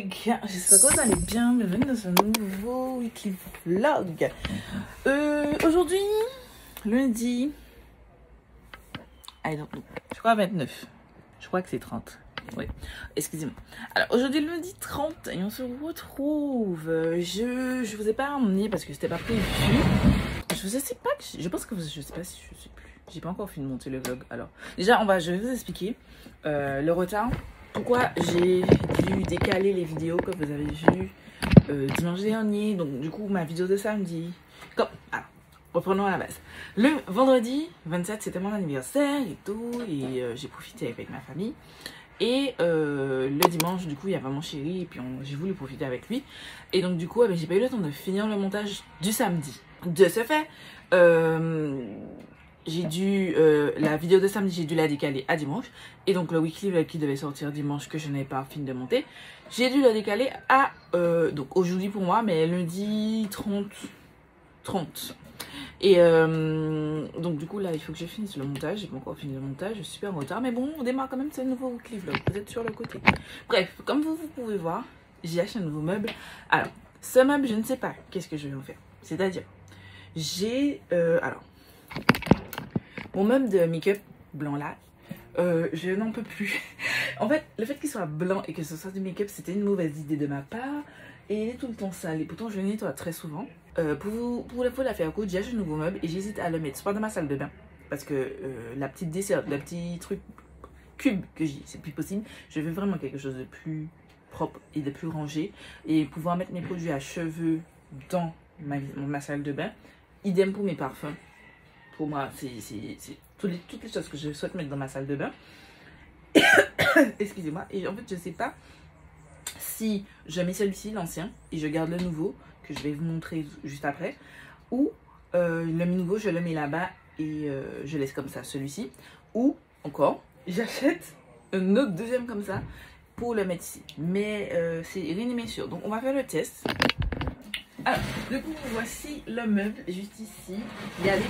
les gars, j'espère que vous allez bien, bienvenue dans ce nouveau weekly vlog. Aujourd'hui, lundi, I don't know, je crois 29, je crois que c'est 30, oui, excusez-moi. Alors aujourd'hui lundi 30 et on se retrouve, je vous ai pas emmené parce que c'était pas prévu, je sais pas, je pense que je sais pas si je sais plus, j'ai pas encore fini de monter le vlog. Alors déjà je vais vous expliquer le retard. Pourquoi j'ai dû décaler les vidéos comme vous avez vu dimanche dernier. Donc du coup ma vidéo de samedi. Alors, reprenons à la base. Le vendredi 27 c'était mon anniversaire et tout. Et j'ai profité avec ma famille. Et le dimanche du coup il y avait mon chéri. Et puis j'ai voulu profiter avec lui. Et donc du coup j'ai pas eu le temps de finir le montage du samedi. De ce fait j'ai dû la vidéo de samedi j'ai dû la décaler à dimanche, et donc le weekly vlog qui devait sortir dimanche que je n'avais pas fini de monter, j'ai dû la décaler à donc aujourd'hui pour moi, mais lundi 30. Et donc du coup là il faut que je finisse le montage, j'ai pas encore fini le montage, je suis super en retard, mais bon on démarre quand même ce nouveau weekly vlog, vous êtes sur le côté. Bref, comme vous pouvez voir, j'ai acheté un nouveau meuble. Alors ce meuble je ne sais pas qu'est-ce que je vais en faire, c'est à dire j'ai alors mon meuble de make-up blanc là, je n'en peux plus. En fait, le fait qu'il soit blanc et que ce soit du make-up, c'était une mauvaise idée de ma part. Et il est tout le temps sale. Et pourtant, je le nettoie très souvent. Pour la faire courte, j'ai acheté un nouveau meuble et j'hésite à le mettre soit dans ma salle de bain. Parce que la petite dessert, la petite truc cube que j'ai, c'est plus possible. Je veux vraiment quelque chose de plus propre et de plus rangé. Et pouvoir mettre mes produits à cheveux dans ma salle de bain. Idem pour mes parfums. Pour moi, c'est toutes les choses que je souhaite mettre dans ma salle de bain. Excusez-moi. Et en fait, je sais pas si je mets celui-ci, l'ancien, et je garde le nouveau, que je vais vous montrer juste après. Ou le nouveau, je le mets là-bas et je laisse comme ça celui-ci. Ou encore, j'achète un autre deuxième comme ça pour le mettre ici. Mais c'est rien n'est sûr. Donc, on va faire le test. Alors, du coup, voici le meuble juste ici. Il y a des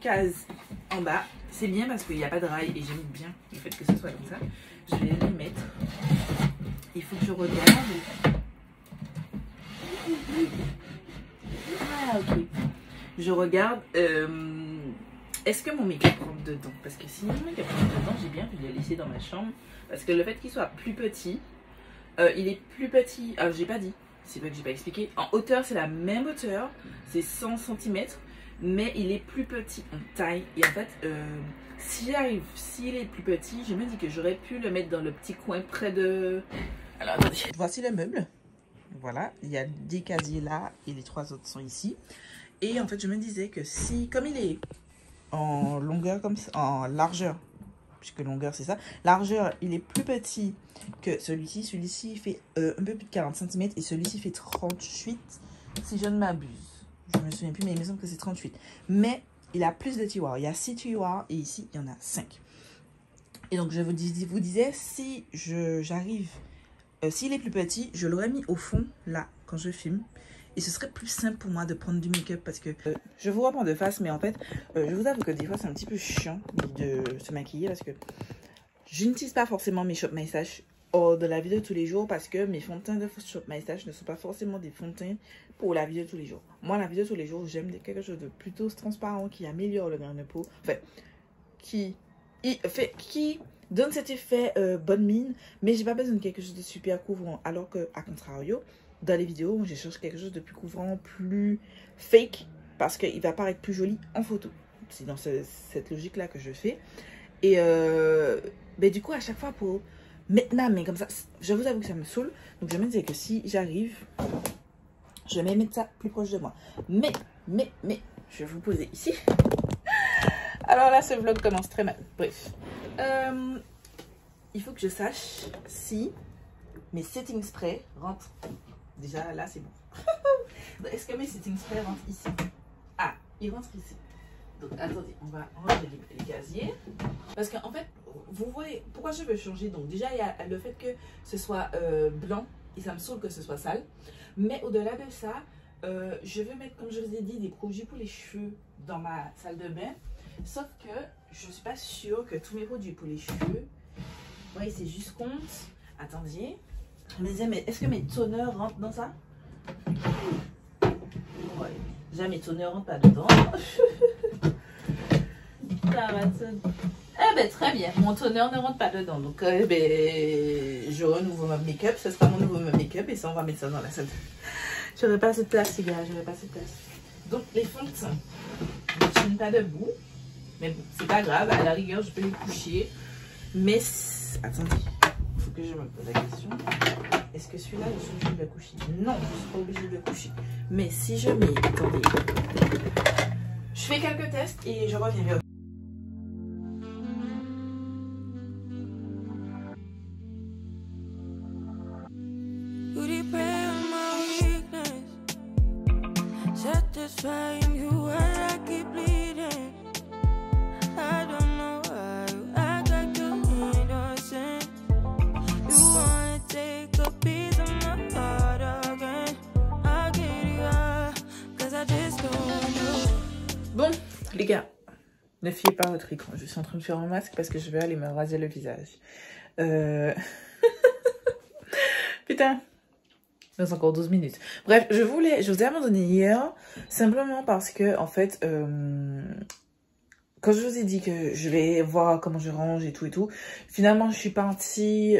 cases en bas. C'est bien parce qu'il n'y a pas de rail et j'aime bien le fait que ce soit comme ça. Je vais les mettre. Il faut que je regarde. Ah, ok. Je regarde. Est-ce que mon make-up rentre dedans? Parce que si mon make-up rentre dedans, j'ai bien pu le laisser dans ma chambre. Parce que le fait qu'il soit plus petit, il est plus petit. Alors, j'ai pas dit. C'est vrai que j'ai pas expliqué. En hauteur, c'est la même hauteur. C'est 100 cm. Mais il est plus petit en taille. Et en fait, s'il est plus petit, je me dis que j'aurais pu le mettre dans le petit coin près de... Alors, attendez. Voici le meuble. Voilà, il y a des casiers là et les trois autres sont ici. Et en fait, je me disais que si, comme il est en longueur, comme ça, en largeur, puisque longueur c'est ça, largeur, il est plus petit que celui-ci. Celui-ci fait un peu plus de 40 cm et celui-ci fait 38, si je ne m'abuse. Je me souviens plus, mais il me semble que c'est 38. Mais il a plus de tiroirs. Il y a 6 tiroirs et ici, il y en a 5. Et donc, je vous disais, si j'arrive... s'il est plus petit, je l'aurais mis au fond, là, quand je filme. Et ce serait plus simple pour moi de prendre du make-up parce que... je vous reprends de face, mais en fait, je vous avoue que des fois, c'est un petit peu chiant de se maquiller parce que je n'utilise pas forcément mes Shop My Stash hors de la vie de tous les jours parce que mes fonds de teint de Shop My Stash ne sont pas forcément des fonds de teint pour la vie de tous les jours. Moi, la vie de tous les jours, j'aime quelque chose de plutôt transparent qui améliore le grain de peau. Enfin, qui donne cet effet bonne mine, mais j'ai pas besoin de quelque chose de super couvrant. Alors que, à contrario, dans les vidéos, je cherche quelque chose de plus couvrant, plus fake, parce qu'il va paraître plus joli en photo. C'est dans cette logique-là que je fais. Et ben, du coup, à chaque fois, pour mettre ma main comme ça, je vous avoue que ça me saoule. Donc, je me disais que si j'arrive, je vais mettre ça plus proche de moi. Mais, je vais vous poser ici. Alors là, ce vlog commence très mal. Bref. Il faut que je sache si mes setting sprays rentrent. Déjà, là, c'est bon. Est-ce que mes setting sprays rentrent ici? Ah, ils rentrent ici. Donc, attendez, on va enlever les casiers. Parce qu'en fait, vous voyez, pourquoi je veux changer? Donc, déjà, il y a le fait que ce soit blanc. Et ça me saoule que ce soit sale. Mais au-delà de ça, je veux mettre, comme je vous ai dit, des produits pour les cheveux dans ma salle de bain. Sauf que je ne suis pas sûre que tous mes produits pour les cheveux... Vous voyez, c'est juste compte. Attendez. Je me disais, mais est-ce que mes toners rentrent dans ça? Ouais. Déjà, mes toners rentrent pas dedans. Ça va, eh ben très bien, mon toner ne rentre pas dedans. Donc je renouvelle mon make-up. Ce sera mon nouveau make-up et ça, on va mettre ça dans la salle. J'aurais pas assez de place, les gars, j'aurais pas assez de place. Donc les fonds de teint, je ne tiens pas debout. Mais bon, c'est pas grave, à la rigueur, je peux les coucher. Mais attendez, il faut que je me pose la question. Est-ce que celui-là, je suis obligée de le coucher? Non, je ne suis pas obligée de le coucher. Mais si je mets, attendez, je fais quelques tests et je reviens. Bon, les gars, ne fiez pas à votre écran. Je suis en train de faire un masque parce que je vais aller me raser le visage. Putain, il reste encore 12 minutes. Bref, je vous ai abandonné hier simplement parce que, en fait, quand je vous ai dit que je vais voir comment je range et tout, finalement, je suis partie.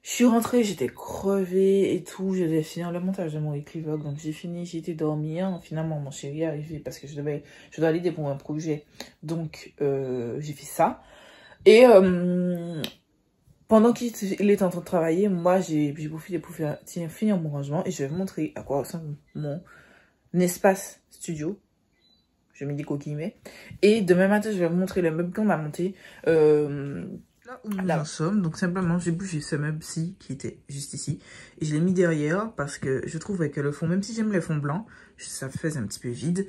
Je suis rentrée, j'étais crevée et tout. Je devais finir le montage de mon weekly vlog. Donc j'ai fini, j'étais dormir. Finalement, mon chéri est arrivé parce que je dois l'aider pour un projet. Donc j'ai fait ça. Et pendant qu'il était en train de travailler, moi j'ai profité pour finir mon rangement. Et je vais vous montrer à quoi ressemble mon espace studio. Je mets des coquilles. Et demain matin, je vais vous montrer le meuble qu'on a monté. Là où nous en sommes, donc simplement j'ai bougé ce meuble-ci qui était juste ici et je l'ai mis derrière parce que je trouvais que le fond, même si j'aime les fonds blancs, ça faisait un petit peu vide.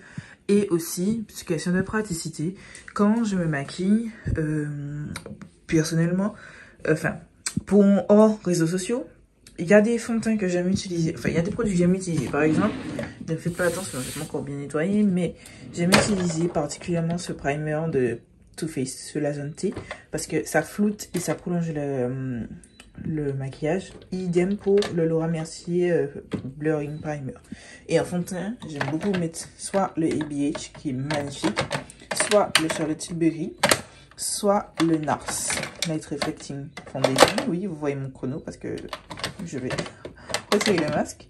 Et aussi, parce que question de praticité, quand je me maquille, personnellement, pour hors réseaux sociaux, il y a des fonds de teint que j'aime utiliser, il y a des produits que j'aime utiliser. Par exemple, ne faites pas attention, je vais encore bien nettoyer, mais j'aime utiliser particulièrement ce primer de Too Faced sur la zone T parce que ça floute et ça prolonge le maquillage. Idem pour le Laura Mercier Blurring Primer. Et en fond de teint, j'aime beaucoup mettre soit le ABH qui est magnifique, soit le Charlotte Tilbury, soit le NARS Night Reflecting Foundation. Oui, vous voyez mon chrono parce que je vais retirer le masque.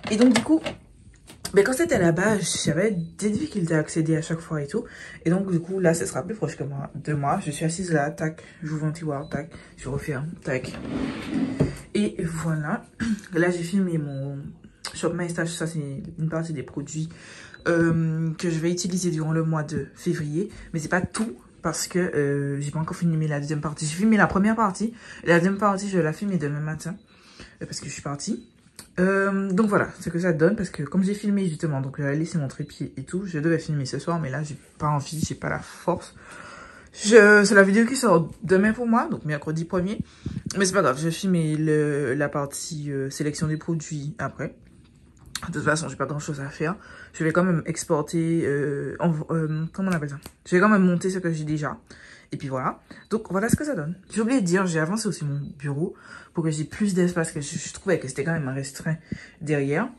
Et donc du coup, mais quand c'était là-bas, j'avais des difficultés à accéder à chaque fois et tout. Et donc, du coup, là, ce sera plus proche de moi. Je suis assise là, tac, j'ouvre un tiroir, tac, je referme, tac. Et voilà. Là, j'ai filmé mon Shop My Stash. Ça, c'est une partie des produits que je vais utiliser durant le mois de février. Mais c'est pas tout parce que j'ai pas encore filmé la deuxième partie. J'ai filmé la première partie. La deuxième partie, je vais la filmer demain matin parce que je suis partie. Donc voilà ce que ça donne parce que comme j'ai filmé justement, donc j'avais laissé mon trépied et tout, je devais filmer ce soir mais là j'ai pas envie, j'ai pas la force. C'est la vidéo qui sort demain pour moi, donc mercredi 1er, mais c'est pas grave, je vais filmer la partie sélection des produits après. De toute façon j'ai pas grand chose à faire, je vais quand même exporter, comment on appelle ça, je vais quand même monter ce que j'ai déjà. Et puis voilà, donc voilà ce que ça donne. J'ai oublié de dire, j'ai avancé aussi mon bureau pour que j'ai plus d'espace, que je trouvais que c'était quand même restreint derrière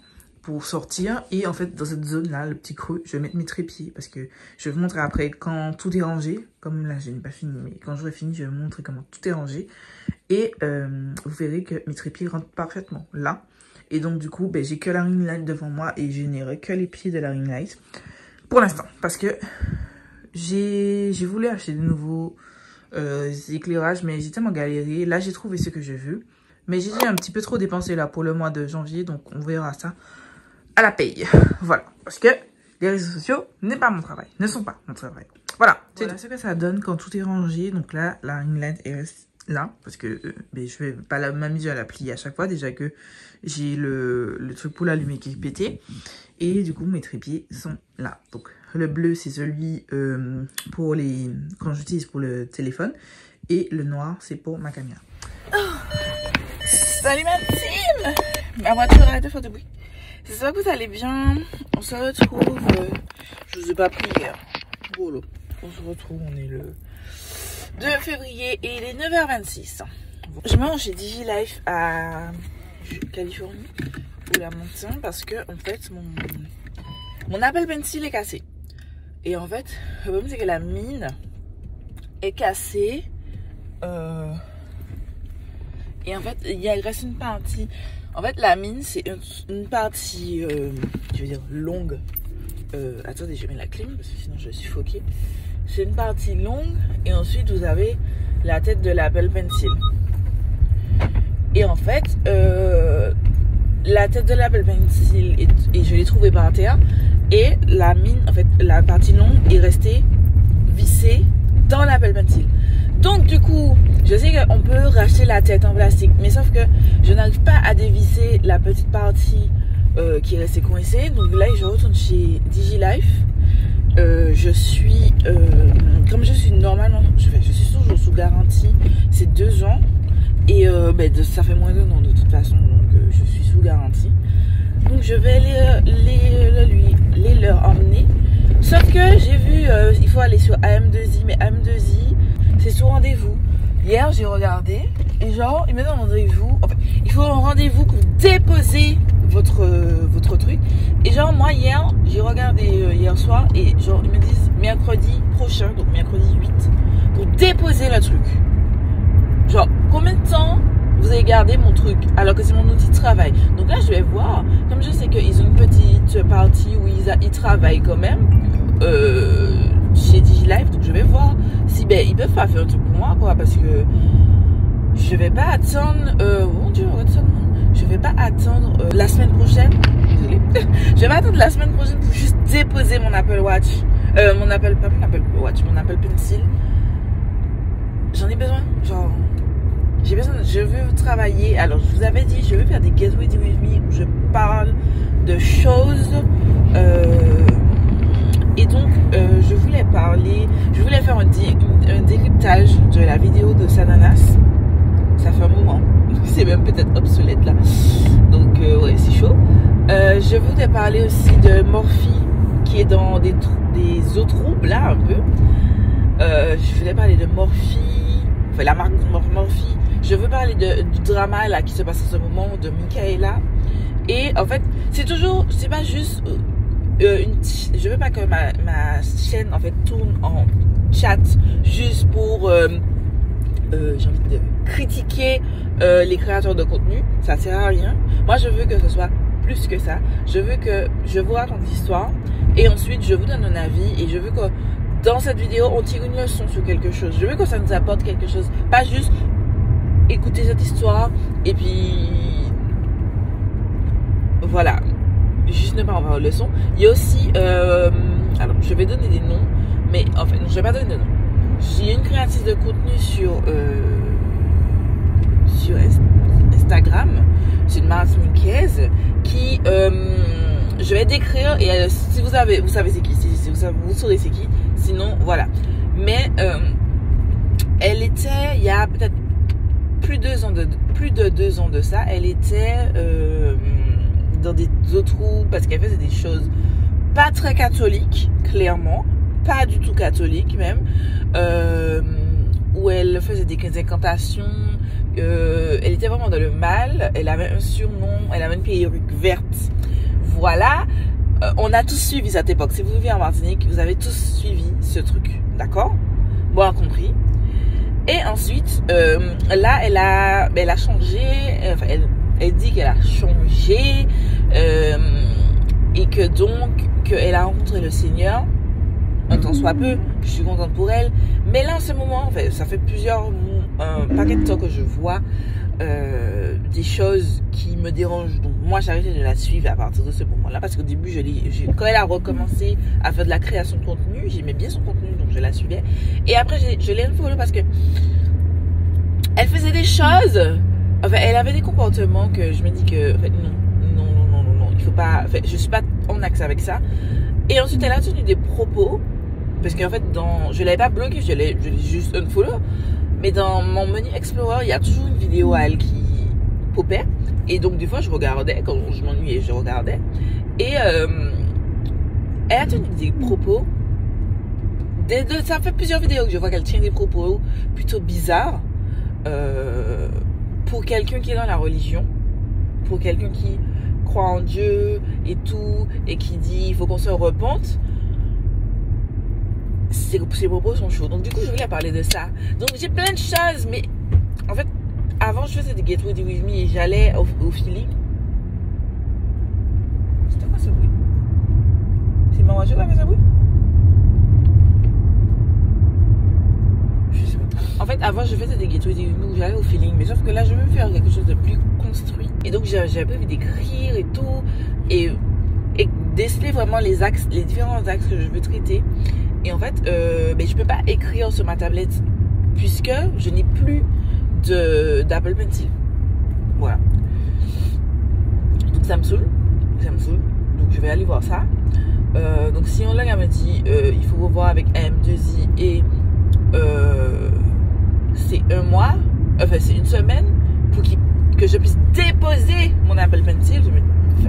pour sortir. Et en fait, dans cette zone-là, le petit creux, je vais mettre mes trépieds parce que je vais vous montrer après quand tout est rangé. Comme là, je n'ai pas fini, mais quand j'aurai fini, je vais vous montrer comment tout est rangé. Et vous verrez que mes trépieds rentrent parfaitement là. Et donc du coup, j'ai que la ring light devant moi et je n'aurai que les pieds de la ring light pour l'instant parce que j'ai voulu acheter de nouveaux éclairages, mais j'ai tellement galéré. Là, j'ai trouvé ce que je veux. Mais j'ai un petit peu trop dépensé là pour le mois de janvier. Donc, on verra ça à la paye. Voilà. Parce que les réseaux sociaux ne sont pas mon travail. Voilà. C'est ce que ça donne quand tout est rangé. Donc là, la ring light est là. Parce que je vais pas m'amuser à la plier à chaque fois. Déjà que j'ai le truc pour l'allumer qui est pété. Et du coup, mes trépieds sont là. Donc, le bleu, c'est celui pour quand j'utilise pour le téléphone. Et le noir, c'est pour ma caméra. Oh. Salut ma team! Ma voiture arrête de faire de bruit. J'espère que vous allez bien. On se retrouve. Je vous ai pas pris hier. Voilà. On se retrouve, on est le 2 février et il est 9h26. Je mange chez DigiLife à Californie ou la montagne parce que en fait mon Apple Pencil est cassé. Et en fait, le problème c'est que la mine est cassée. Et en fait, il reste une partie. En fait, la mine c'est une partie, je veux dire longue. Attendez, je mets la clim parce que sinon je vais suffoquer. C'est une partie longue et ensuite vous avez la tête de l'Apple Pencil. Et en fait, la tête de l'Apple Pencil et je l'ai trouvée par terre et la mine, en fait, la partie longue est restée vissée dans l'Apple Pencil. Donc du coup, je sais qu'on peut racheter la tête en plastique, mais sauf que je n'arrive pas à dévisser la petite partie qui est restée coincée. Donc là, je retourne chez DigiLife. Je suis, comme je suis normalement, je suis toujours sous garantie, c'est 2 ans. Et ça fait moins d'1 an de toute façon, donc je suis sous garantie. Donc je vais leur emmener. Sauf que j'ai vu, il faut aller sur AM2I, mais AM2I, c'est sous rendez-vous. Hier, j'ai regardé, et genre, ils me donnent rendez-vous. En fait, il faut un rendez-vous pour déposer votre truc. Et genre, moi, hier, j'ai regardé hier soir, et genre, ils me disent mercredi prochain, donc mercredi 8, pour déposer le truc. Genre, combien de temps vous avez gardé mon truc alors que c'est mon outil de travail? Donc là, je vais voir. Comme je sais qu'ils ont une petite partie où ils travaillent quand même chez DigiLife. Donc je vais voir si ils peuvent pas faire un truc pour moi, quoi. Parce que je vais pas attendre. Mon Dieu, je vais pas attendre la semaine prochaine. Désolée. Je vais pas attendre la semaine prochaine pour juste déposer mon Apple Watch. Mon Apple Pencil. J'en ai besoin. Genre. Je veux travailler. Alors, je vous avais dit, je veux faire des Get Ready With Me où je parle de choses. Et donc, je voulais faire un décryptage de la vidéo de Sananas. Ça fait un moment. C'est même peut-être obsolète là. Donc, ouais, c'est chaud. Je voulais parler aussi de Morphy qui est dans des eaux troubles là, un peu. Je voulais parler de Morphy. Enfin, la marque Morphy. Je veux parler du drama là qui se passe en ce moment de Michaela. Et en fait, c'est pas juste je veux pas que ma chaîne en fait tourne en chat juste pour j'ai envie de critiquer les créateurs de contenu. Ça sert à rien. Moi, je veux que ce soit plus que ça. Je veux que je vous raconte l'histoire et ensuite je vous donne un avis et je veux que dans cette vidéo, on tire une leçon sur quelque chose. Je veux que ça nous apporte quelque chose. Pas juste écouter cette histoire et puis voilà. Juste ne pas en avoir de leçon. Il y a aussi alors je vais donner des noms, mais en fait non, je vais pas donner de noms. J'ai une créatrice de contenu sur Instagram, c'est une Martiniquaise qui je vais décrire et si vous savez c'est qui, si vous saurez c'est qui, sinon voilà. Mais elle était, il y a peut-être plus de 2 ans de ça, elle était dans des eaux troubles parce qu'elle faisait des choses pas très catholiques, clairement, pas du tout catholiques même, où elle faisait des incantations. Elle était vraiment dans le mal. Elle avait un surnom, elle avait une perruque verte. Voilà. On a tous suivi cette époque. Si vous vivez en Martinique, vous avez tous suivi ce truc. D'accord? Bon, compris. Et ensuite, là, elle a changé. Enfin, elle dit qu'elle a changé. Et que donc, qu'elle a rencontré le Seigneur. Un temps soit peu. Je suis contente pour elle. Mais là, en ce moment, en fait, ça fait un paquet de temps que je vois des choses qui me dérangent. Donc moi j'ai arrêté de la suivre à partir de ce moment-là parce qu'au début quand elle a recommencé à faire de la création de contenu, j'aimais bien son contenu donc je la suivais. Et après je l'ai unfollow parce que elle faisait des choses. Enfin, elle avait des comportements que je me dis que en fait, non, il faut pas. Enfin, je suis pas en axe avec ça. Et ensuite elle a tenu des propos parce qu'en fait je l'avais pas bloqué, je l'ai juste unfollow. Mais dans mon menu Explorer, il y a toujours une vidéo à elle qui popait. Et donc, des fois, je regardais. Quand je m'ennuyais, je regardais. Et elle a tenu des propos. Ça fait plusieurs vidéos que je vois qu'elle tient des propos plutôt bizarres. pour quelqu'un qui est dans la religion, pour quelqu'un qui croit en Dieu et tout, et qui dit il faut qu'on se repente, ses propos sont chauds. Donc du coup je voulais parler de ça. Donc j'ai plein de choses, mais en fait avant je faisais des Get Ready With Me et j'allais au feeling. C'était quoi ce bruit? C'est ma voiture qui a fait ce bruit? Je sais pas. En fait avant je faisais des Get Ready With Me où j'allais au feeling, mais sauf que là je veux faire quelque chose de plus construit. Et donc j'avais prévu d'écrire et tout, et déceler vraiment les différents axes que je veux traiter. Et en fait, je peux pas écrire sur ma tablette puisque je n'ai plus d'Apple Pencil. Voilà. Donc ça me saoule. Donc je vais aller voir ça. Donc si on l'a me dit, il faut revoir avec AM2I et c'est un mois, enfin c'est une semaine pour que je puisse déposer mon Apple Pencil. Je me dis,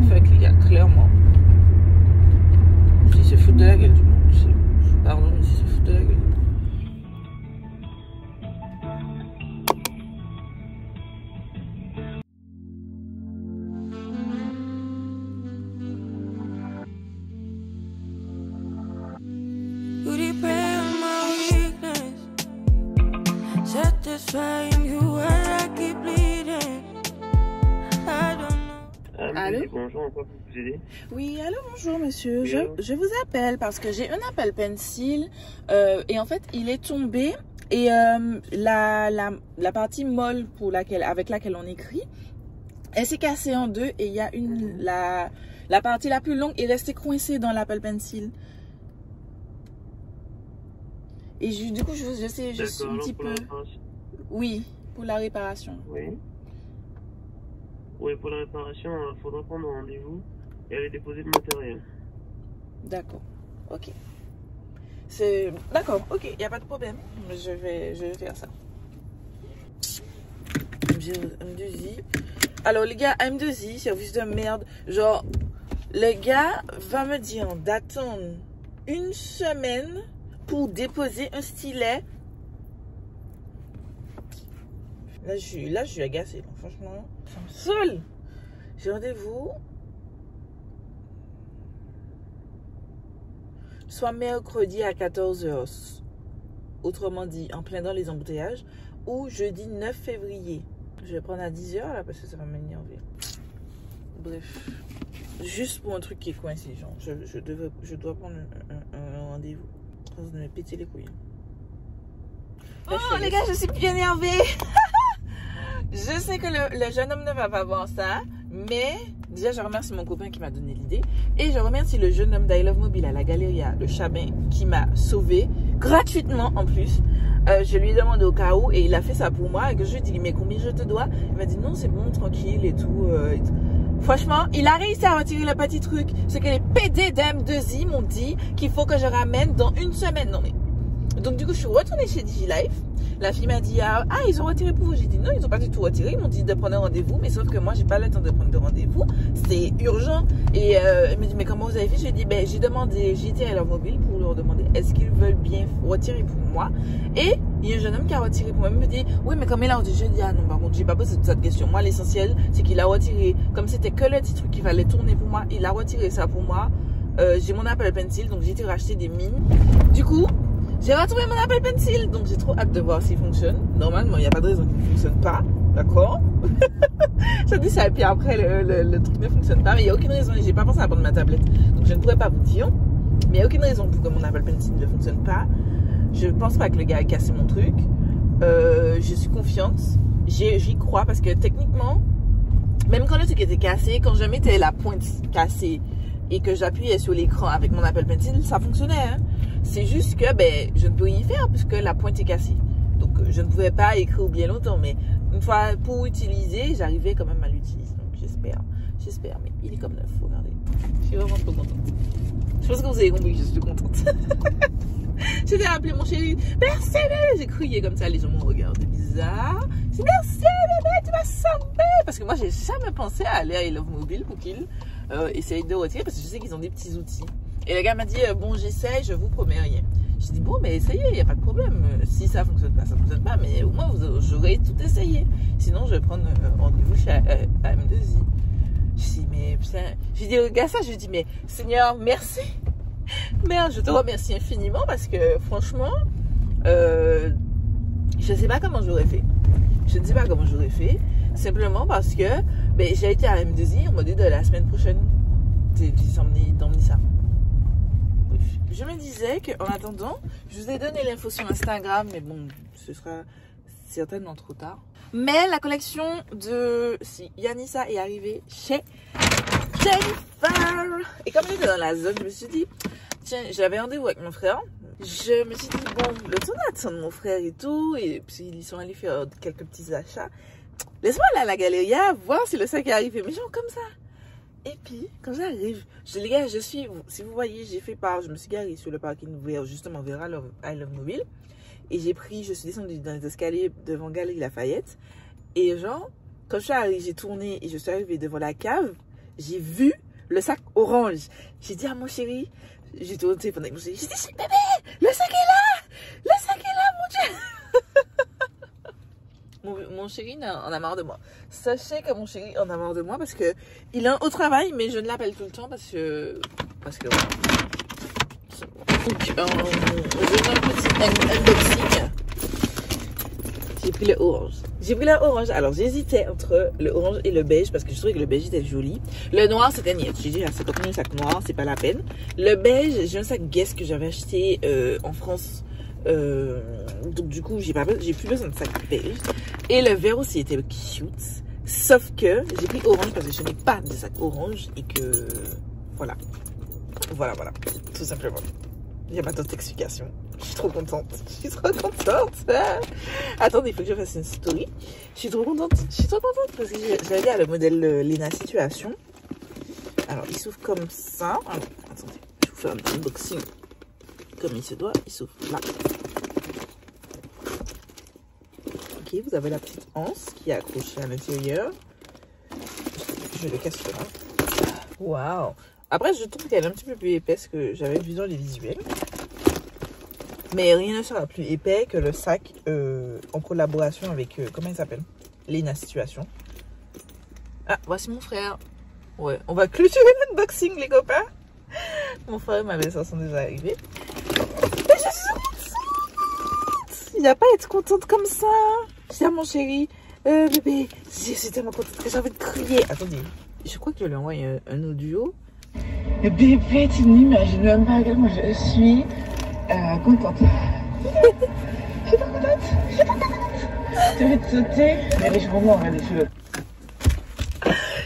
fuck les gars, clairement. Ils se foutent de la gueule du monde. Pardon, mais ils se foutent de la gueule. Allô? Bonjour, on peut vous aider? Oui, allô, bonjour monsieur. Oui, je vous appelle parce que j'ai un Apple Pencil et en fait il est tombé et la partie molle avec laquelle on écrit, elle s'est cassée en deux et il y a la partie la plus longue est restée coincée dans l'Apple Pencil. Et du coup je suis un petit peu... Oui, pour la réparation. Oui. Oui, pour la réparation, il faudra prendre un rendez-vous et aller déposer le matériel. D'accord, ok. D'accord, ok, il n'y a pas de problème. Je vais faire ça. AM2I. Alors les gars, AM2I, service de merde. Genre, le gars va me dire d'attendre une semaine pour déposer un stylet. Là, je suis agacée. Donc, franchement, ça me saoule. J'ai rendez-vous soit mercredi à 14 h, autrement dit, en plein dans les embouteillages, ou jeudi 9 février. Je vais prendre à 10 h là parce que ça va m'énerver. Bref, juste pour un truc qui est coincé, genre, je dois prendre un rendez-vous. Ça va me péter les couilles. Là, oh les gars, je suis bien énervée. Je sais que le jeune homme ne va pas voir ça, mais déjà je remercie mon copain qui m'a donné l'idée et je remercie le jeune homme d'I Love Mobile à la Galeria, le Chabin, qui m'a sauvé gratuitement en plus. Je lui ai demandé au cas où et il a fait ça pour moi et que je lui ai dit mais combien je te dois? Il m'a dit non c'est bon, tranquille et tout, Franchement, il a réussi à retirer le petit truc. Ce que les PD d'M2I m'ont dit qu'il faut que je ramène dans une semaine. Non mais... Donc du coup je suis retournée chez DigiLife. La fille m'a dit ah ils ont retiré pour vous. J'ai dit non, ils n'ont pas du tout retiré. Ils m'ont dit de prendre un rendez-vous, mais sauf que moi j'ai pas le temps de prendre de rendez-vous, c'est urgent. Et elle m'a dit mais comment vous avez fait? J'ai dit ben j'ai demandé, j'ai été à leur mobile pour leur demander est-ce qu'ils veulent bien retirer pour moi. Et il y a un jeune homme qui a retiré pour moi. Il me dit oui mais comme il a retiré, j'ai dit ah non par contre j'ai pas posé toute cette question. Moi l'essentiel c'est qu'il a retiré, comme c'était que le petit truc qu'il fallait tourner pour moi, il a retiré ça pour moi. J'ai mon Apple Pencil, donc j'ai été racheter des mines. Du coup j'ai retrouvé mon Apple Pencil, donc j'ai trop hâte de voir s'il fonctionne. Normalement, il n'y a pas de raison qu'il ne fonctionne pas, d'accord? Je dis ça, et puis après, le truc ne fonctionne pas, mais il n'y a aucune raison, et j'ai pas pensé à prendre ma tablette. Donc je ne pourrais pas vous dire, mais il n'y a aucune raison pour que mon Apple Pencil ne fonctionne pas. Je ne pense pas que le gars a cassé mon truc. Je suis confiante, j'y crois, parce que techniquement, même quand le truc était cassé, quand je mettais la pointe cassée, et que j'appuyais sur l'écran avec mon Apple Pencil, ça fonctionnait. Hein. C'est juste que ben, je ne peux y faire puisque la pointe est cassée. Donc je ne pouvais pas écrire bien longtemps, mais une fois pour utiliser, j'arrivais quand même à l'utiliser. Donc j'espère, mais il est comme neuf, regardez. Je suis vraiment trop contente. Je pense que vous avez compris que je suis contente. J'ai appelé mon chéri, merci bébé, j'ai crié comme ça, les gens m'ont regardé bizarre. J'ai dit merci bébé, tu m'as sauvé. Parce que moi j'ai jamais pensé à aller à I Love Mobile pour qu'ils essayent de retirer, parce que je sais qu'ils ont des petits outils. Et le gars m'a dit bon j'essaye, je vous promets rien. J'ai dit, bon, mais essayez, il n'y a pas de problème. Si ça fonctionne pas, ça fonctionne pas, mais au moins, j'aurais tout essayé. Sinon, je vais prendre rendez-vous chez AM2I. Je dis, mais putain, j'ai dit au gars ça, je lui dis, mais Seigneur, merci. Merde, je te remercie infiniment parce que franchement, je sais pas comment j'aurais fait. Je ne sais pas comment j'aurais fait. Simplement parce que ben, j'ai été à M2I, on m'a dit de la semaine prochaine d'emmener ça. Bref. Je me disais qu'en attendant, je vous ai donné l'info sur Instagram, mais bon, ce sera certainement trop tard. Mais la collection de Yanissa est arrivée chez Jennifer. Et comme elle était dans la zone, je me suis dit, tiens, j'avais rendez-vous avec mon frère. Je me suis dit, bon, le temps d'attendre mon frère et tout, et puis ils sont allés faire quelques petits achats. Laisse-moi aller à la galerie, voir si le sac est arrivé. Mais genre comme ça. Et puis, quand j'arrive, je dis, les gars, si vous voyez, j'ai fait part, je me suis garée sur le parking justement vers I Love Mobile. Et je suis descendue dans les escaliers devant Galerie Lafayette. Et genre, quand je suis arrivée, j'ai tourné et je suis arrivée devant la cave, j'ai vu le sac orange. J'ai dit à mon chéri, j'ai tourné le téléphone avec mon chéri, j'ai dit, bébé, le sac est là! Le sac est là, mon Dieu! Mon chéri en a marre de moi. Sachez que mon chéri en a marre de moi parce que il est au travail, mais je ne l'appelle tout le temps parce que voilà. Donc, je fais un petit unboxing. J'ai pris le orange. J'ai pris le orange. Alors, j'hésitais entre le orange et le beige parce que je trouvais que le beige était joli. Le noir, c'était niet. J'ai dit, c'est contenu un sac noir, c'est pas la peine. Le beige, j'ai un sac Guess que j'avais acheté en France. Donc, du coup, j'ai plus besoin de sac beige. Et le vert aussi était cute. Sauf que j'ai pris orange parce que je n'ai pas de sac orange et que voilà. Voilà. Tout simplement. Il n'y a pas d'autre explication. Je suis trop contente. Attendez, il faut que je fasse une story. Je suis trop contente parce que j'ai regardé le modèle Lena Situation. Alors, il s'ouvre comme ça. Alors, attendez, je vous fais un unboxing comme il se doit. Il s'ouvre là. Ok, vous avez la petite anse qui est accrochée à l'intérieur. Je le casse là. Waouh! Après, je trouve qu'elle est un petit peu plus épaisse que j'avais vu dans les visuels. Mais rien ne sera plus épais que le sac en collaboration avec, comment il s'appelle? Lena Situation. Ah, voici mon frère. Ouais, on va clôturer l'unboxing, les copains. Mon frère et ma belle-sœur sont déjà arrivés. Mais je suis contente! Il n'y a pas à être contente comme ça. Je dis à mon chéri, bébé, je suis tellement contente que j'ai envie de crier. Attendez, je crois que je lui envoie un audio. Bébé, tu n'imagines même pas à quel point je suis contente. Je suis trop contente. Je vais te sauter. Mais je vraiment regardez celui-là.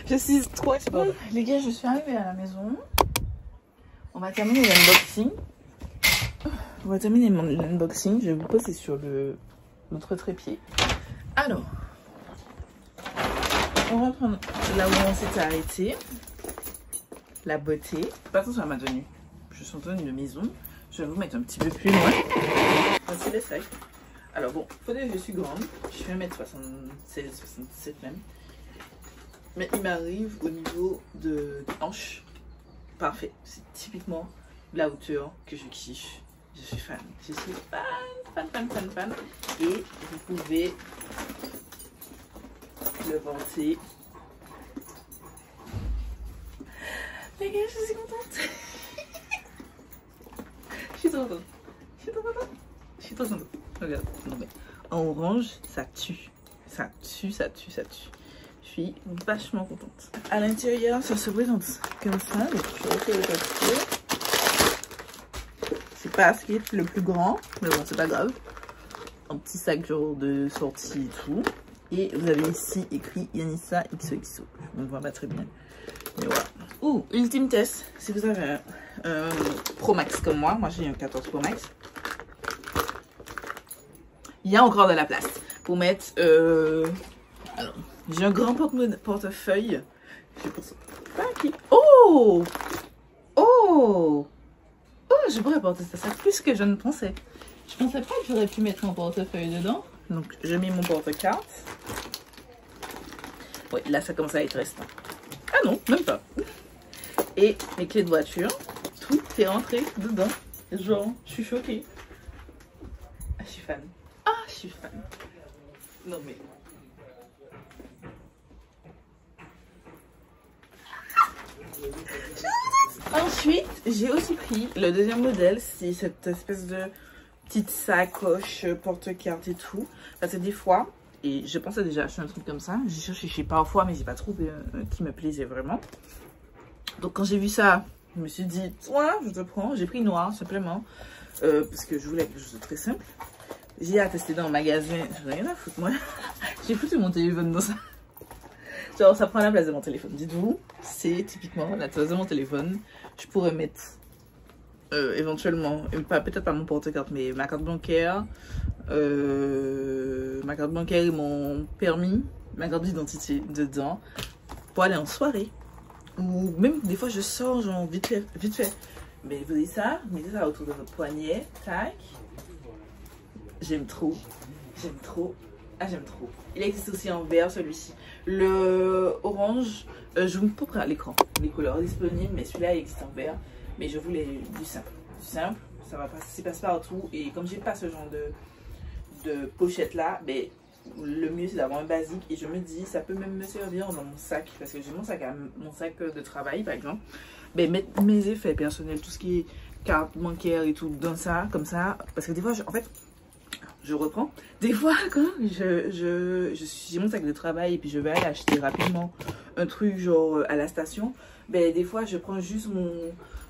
Je suis trop excitée. Les gars, je suis arrivée à la maison. On va terminer l'unboxing. Je vais vous poser sur l'autre trépied. Alors, on va reprendre là où on s'était arrêté. La beauté. Pas attention à ma tenue. Je suis en tenue de maison. Je vais vous mettre un petit peu plus loin. Voici les sacs. Alors bon, faut dire que je suis grande. Je fais 1m76, 77 même. Mais il m'arrive au niveau de hanche. Parfait. C'est typiquement la hauteur que je kiffe. Je suis fan. Je suis fan. Et vous pouvez le vanter. Les gars, je suis contente. Je suis trop contente. Regarde. En orange, ça tue. Ça tue. Je suis vachement contente. À l'intérieur, ça se présente comme ça. Donc, je vais refaire le papier. C'est pas ce qui est le plus grand, mais bon, c'est pas grave. Un petit sac genre de sortie et tout. Et vous avez ici écrit Yanissa XOXO. On ne voit pas très bien. Mais voilà. Ouh, ultime test. Si vous avez un Pro Max comme moi j'ai un 14 Pro Max. Il y a encore de la place pour mettre. Alors, j'ai un grand portefeuille. Je pense pas qui. Oh! Je pourrais porter ça plus que je ne pensais. Je pensais pas que j'aurais pu mettre un portefeuille dedans. Donc, je mets mon porte-carte. Oui, là, ça commence à être restant. Ah non, même pas. Et mes clés de voiture. Tout est rentré dedans. Genre, je suis choquée. fan. Ah, je suis fan. Non mais... Ensuite, j'ai aussi pris le deuxième modèle, c'est cette espèce de petite sacoche, porte-carte et tout. Parce que des fois, et je pensais déjà acheter un truc comme ça, j'ai cherché chez Parfois, mais j'ai pas trouvé un qui me plaisait vraiment. Donc quand j'ai vu ça, je me suis dit, ouais, je te prends. J'ai pris noir simplement, parce que je voulais quelque chose de très simple. J'ai attesté dans le magasin, je n'ai rien à foutre moi. J'ai foutu mon téléphone dans ça. Genre ça prend la place de mon téléphone. Dites-vous, c'est typiquement la place de mon téléphone. Je pourrais mettre éventuellement, peut-être pas mon porte-carte, mais ma carte bancaire, et mon permis, ma carte d'identité dedans pour aller en soirée. Ou même des fois je sors genre vite fait. Mais vous dites ça, mettez ça autour de votre poignet, tac. J'aime trop. Ah, j'aime trop. Il existe aussi en vert celui-ci. Le orange, je vous montre à l'écran les couleurs disponibles, mais celui-là il existe en vert. Mais je voulais du simple. Du simple, ça va passer passe-partout. Et comme j'ai pas ce genre de pochette là, mais le mieux c'est d'avoir un basique. Et je me dis, ça peut même me servir dans mon sac. Parce que j'ai mon sac de travail par exemple. Mais mettre mes effets personnels, tout ce qui est carte bancaire et tout dans ça, comme ça. Parce que des fois, en fait, je reprends. Des fois, quand j'ai mon sac de travail et puis je vais aller acheter rapidement un truc genre à la station, ben des fois je prends juste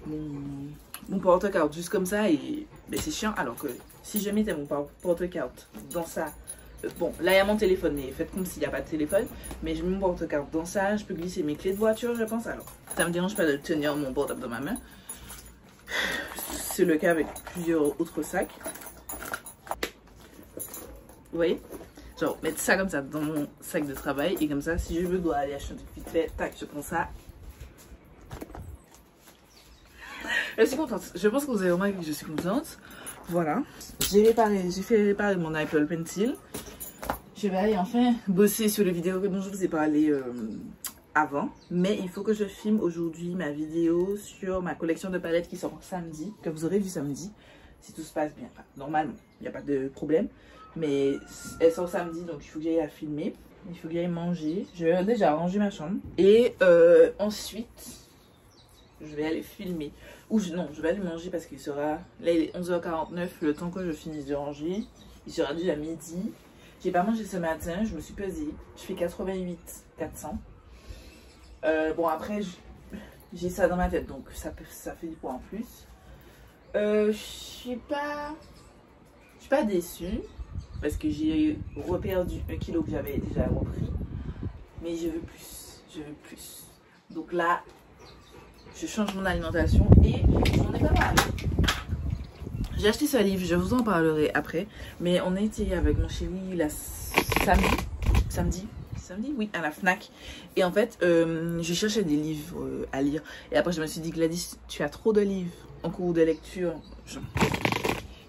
mon porte-carte juste comme ça et ben, c'est chiant. Alors que si je mettais mon porte-carte dans ça, bon là il y a mon téléphone, mais faites comme s'il n'y a pas de téléphone, mais je mets mon porte-carte dans ça, je peux glisser mes clés de voiture, je pense. Alors ça me dérange pas de tenir mon portable dans ma main. C'est le cas avec plusieurs autres sacs. Vous voyez, genre mettre ça comme ça dans mon sac de travail et comme ça si je dois aller acheter un truc vite fait, tac, je prends ça. Je suis contente, je pense que vous avez remarqué que je suis contente. Voilà, j'ai fait réparer mon Apple Pencil. Je vais aller enfin bosser sur les vidéos dont je vous ai parlé avant, mais il faut que je filme aujourd'hui ma vidéo sur ma collection de palettes qui sort samedi, que vous aurez vu samedi si tout se passe bien. Enfin, normalement, il n'y a pas de problème. Mais elle sort samedi, donc il faut que j'aille la filmer. Il faut que j'aille manger. Je vais déjà ranger ma chambre. Et ensuite, je vais aller filmer. Non, je vais aller manger parce qu'il sera... Là, il est 11h49. Le temps que je finisse de ranger, il sera déjà midi. J'ai pas mangé ce matin. Je me suis pesée. Je fais 88 400. Bon, après, j'ai ça dans ma tête. Donc, ça fait du poids en plus. Je suis pas déçue. Parce que j'ai reperdu 1 kilo que j'avais déjà repris. Mais je veux plus. Donc là, je change mon alimentation et j'en ai pas mal. J'ai acheté ce livre, je vous en parlerai après. Mais on a été avec mon chéri la samedi, oui, à la Fnac. Et en fait, je cherchais des livres à lire. Et après, je me suis dit, Gladys, tu as trop de livres en cours de lecture.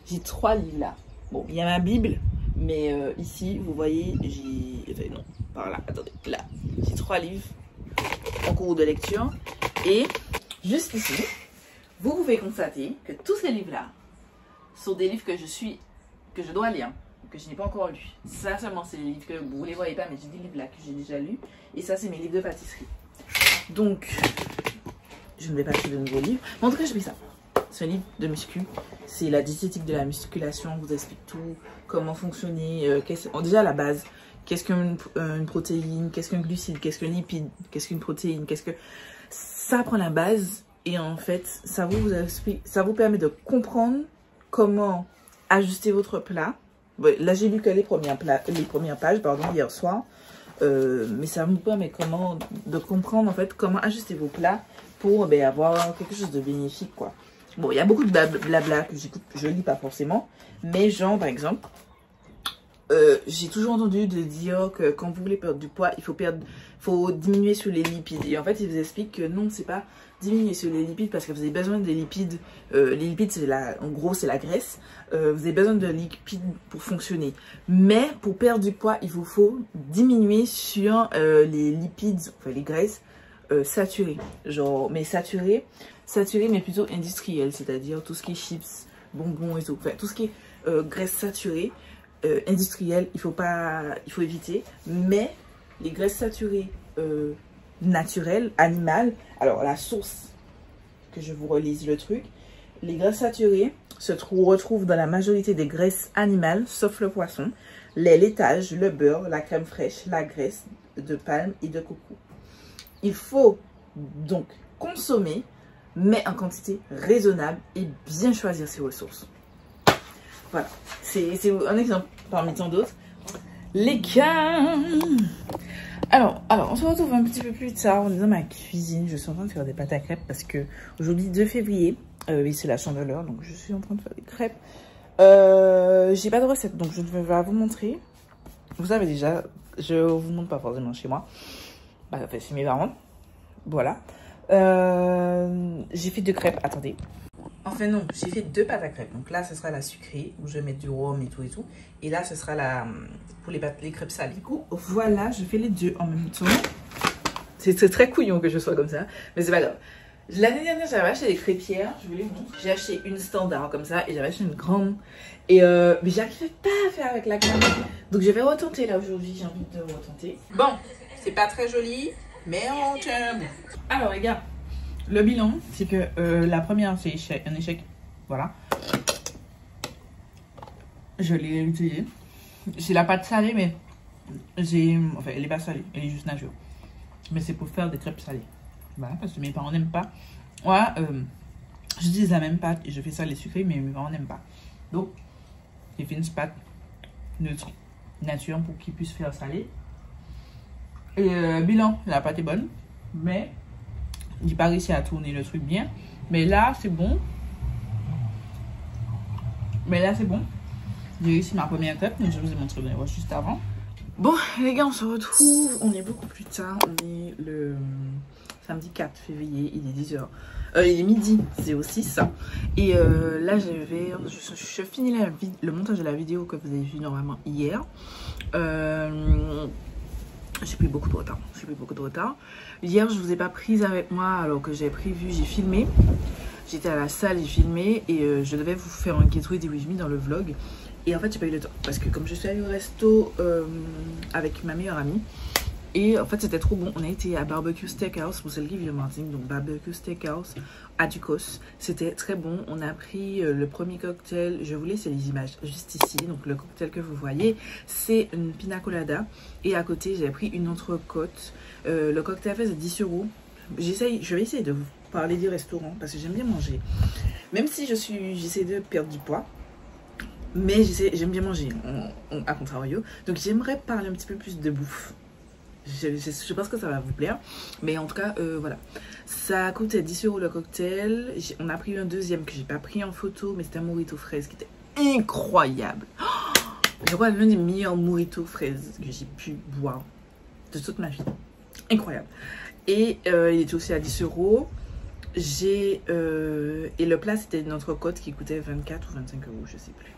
J'ai 3 livres là. Bon, il y a ma Bible. Mais ici, vous voyez, j'ai... non, par là, attendez, là. J'ai 3 livres en cours de lecture. Et juste ici, vous pouvez constater que tous ces livres-là sont des livres que je dois lire, que je n'ai pas encore lus. Ça seulement, c'est les livres que vous ne les voyez pas, mais j'ai des livres là que j'ai déjà lus. Et ça, c'est mes livres de pâtisserie. Donc, je ne vais pas acheter de nouveaux livres. Mais en tout cas, je fais ça. C'est un livre de muscu, c'est la diététique de la musculation, on vous explique tout, comment fonctionner, déjà la base, qu'est-ce qu'une protéine, qu'est-ce qu'un glucide, qu'est-ce qu'un lipide, qu'est-ce qu'une protéine, ça prend la base et en fait ça vous explique, ça vous permet de comprendre comment ajuster votre plat. Ouais, là j'ai lu que les premières pages hier soir, mais ça vous permet de comprendre en fait comment ajuster vos plats pour avoir quelque chose de bénéfique quoi. Bon, il y a beaucoup de blabla que j'écoute, je lis pas forcément. Mais genre, par exemple, j'ai toujours entendu de dire que quand vous voulez perdre du poids, il faut diminuer sur les lipides. Et en fait, ils vous expliquent que non, c'est pas diminuer sur les lipides parce que vous avez besoin des lipides. Les lipides, en gros, c'est la graisse. Vous avez besoin de lipides pour fonctionner. Mais pour perdre du poids, il vous faut diminuer sur les lipides, enfin les graisses saturées. Genre, mais saturées mais plutôt industriel, c'est-à-dire tout ce qui est chips, bonbons et tout. Enfin, tout ce qui est graisses saturées, industrielles, il faut éviter. Mais les graisses saturées naturelles, animales, alors la source, que je vous relise le truc, les graisses saturées se retrouvent dans la majorité des graisses animales, sauf le poisson, les laitages, le beurre, la crème fraîche, la graisse de palme et de coco. Il faut donc consommer, mais en quantité raisonnable et bien choisir ses ressources. Voilà, c'est un exemple parmi tant d'autres. Les gars, alors, on se retrouve un petit peu plus tard. On est dans ma cuisine. Je suis en train de faire des pâtes à crêpes parce que aujourd'hui 2 février, oui, c'est la chandeleur, donc je suis en train de faire des crêpes. J'ai pas de recette, donc je ne vais pas vous montrer. Vous savez déjà, je vous montre pas forcément chez moi. Bah, enfin, chez mes parents. Voilà. J'ai fait 2 crêpes. Attendez. Enfin non, j'ai fait 2 pâtes à crêpes. Donc là, ce sera la sucrée, où je vais mettre du rhum et tout et tout. Et là, ce sera la pour les crêpes salées. Du coup, voilà, je fais les 2 en même temps. C'est très couillon que je sois comme ça, mais c'est pas grave. L'année dernière, j'avais acheté des crêpières, je vous les montre. J'ai acheté une standard comme ça et j'avais acheté une grande. Et mais j'arrivais pas à faire avec la grande. Donc je vais retenter là aujourd'hui, j'ai envie de retenter. Bon, c'est pas très joli, mais on tient. Alors les gars, le bilan, c'est que la première, c'est un échec. Voilà. Je l'ai utilisé. J'ai la pâte salée, mais enfin, elle est pas salée, elle est juste nature. Mais c'est pour faire des crêpes salées. Voilà, parce que mes parents n'aiment pas. Moi, j'utilise la même pâte et je fais ça les sucrés, mais mes parents n'aiment pas. Donc, j'ai fait une pâte neutre, nature, pour qu'ils puissent faire salé. Et bilan, la pâte est bonne, mais j'ai pas réussi à tourner le truc bien. Mais là, c'est bon. J'ai réussi ma première crêpe, donc je vous ai montré juste avant. Bon, les gars, on se retrouve. On est beaucoup plus tard. On est le samedi 4 février. Il est 10h. Il est midi 06. Et là, je finis le montage de la vidéo que vous avez vu normalement hier. J'ai pris beaucoup de retard. Hier, je vous ai pas prise avec moi alors que j'ai prévu. J'ai filmé. J'étais à la salle, j'ai filmé et je devais vous faire un get ready with me dans le vlog. Et en fait, j'ai pas eu le temps parce que comme je suis allée au resto avec ma meilleure amie, et en fait, c'était trop bon. On a été à Barbecue Steakhouse pour celle qui vit en Martinique, donc Barbecue Steakhouse à Ducos. C'était très bon. On a pris le premier cocktail. Je vous laisse les images juste ici. Donc, le cocktail que vous voyez, c'est une pina colada. Et à côté, j'ai pris une entrecôte. Le cocktail fait 10 €. Je vais essayer de vous parler du restaurant parce que j'aime bien manger. Même si j'essaie de perdre du poids. Mais j'aime bien manger, à contrario. Donc j'aimerais parler un petit peu plus de bouffe. Je pense que ça va vous plaire. Mais en tout cas, voilà. Ça coûtait 10 € le cocktail. On a pris un deuxième que j'ai pas pris en photo. Mais c'était un mojito fraise qui était incroyable. Je crois l'un des meilleurs mojitos fraises que j'ai pu boire de toute ma vie. Incroyable. Et il était aussi à 10 €. Et le plat c'était une entrecôte qui coûtait 24 ou 25 €, je sais plus.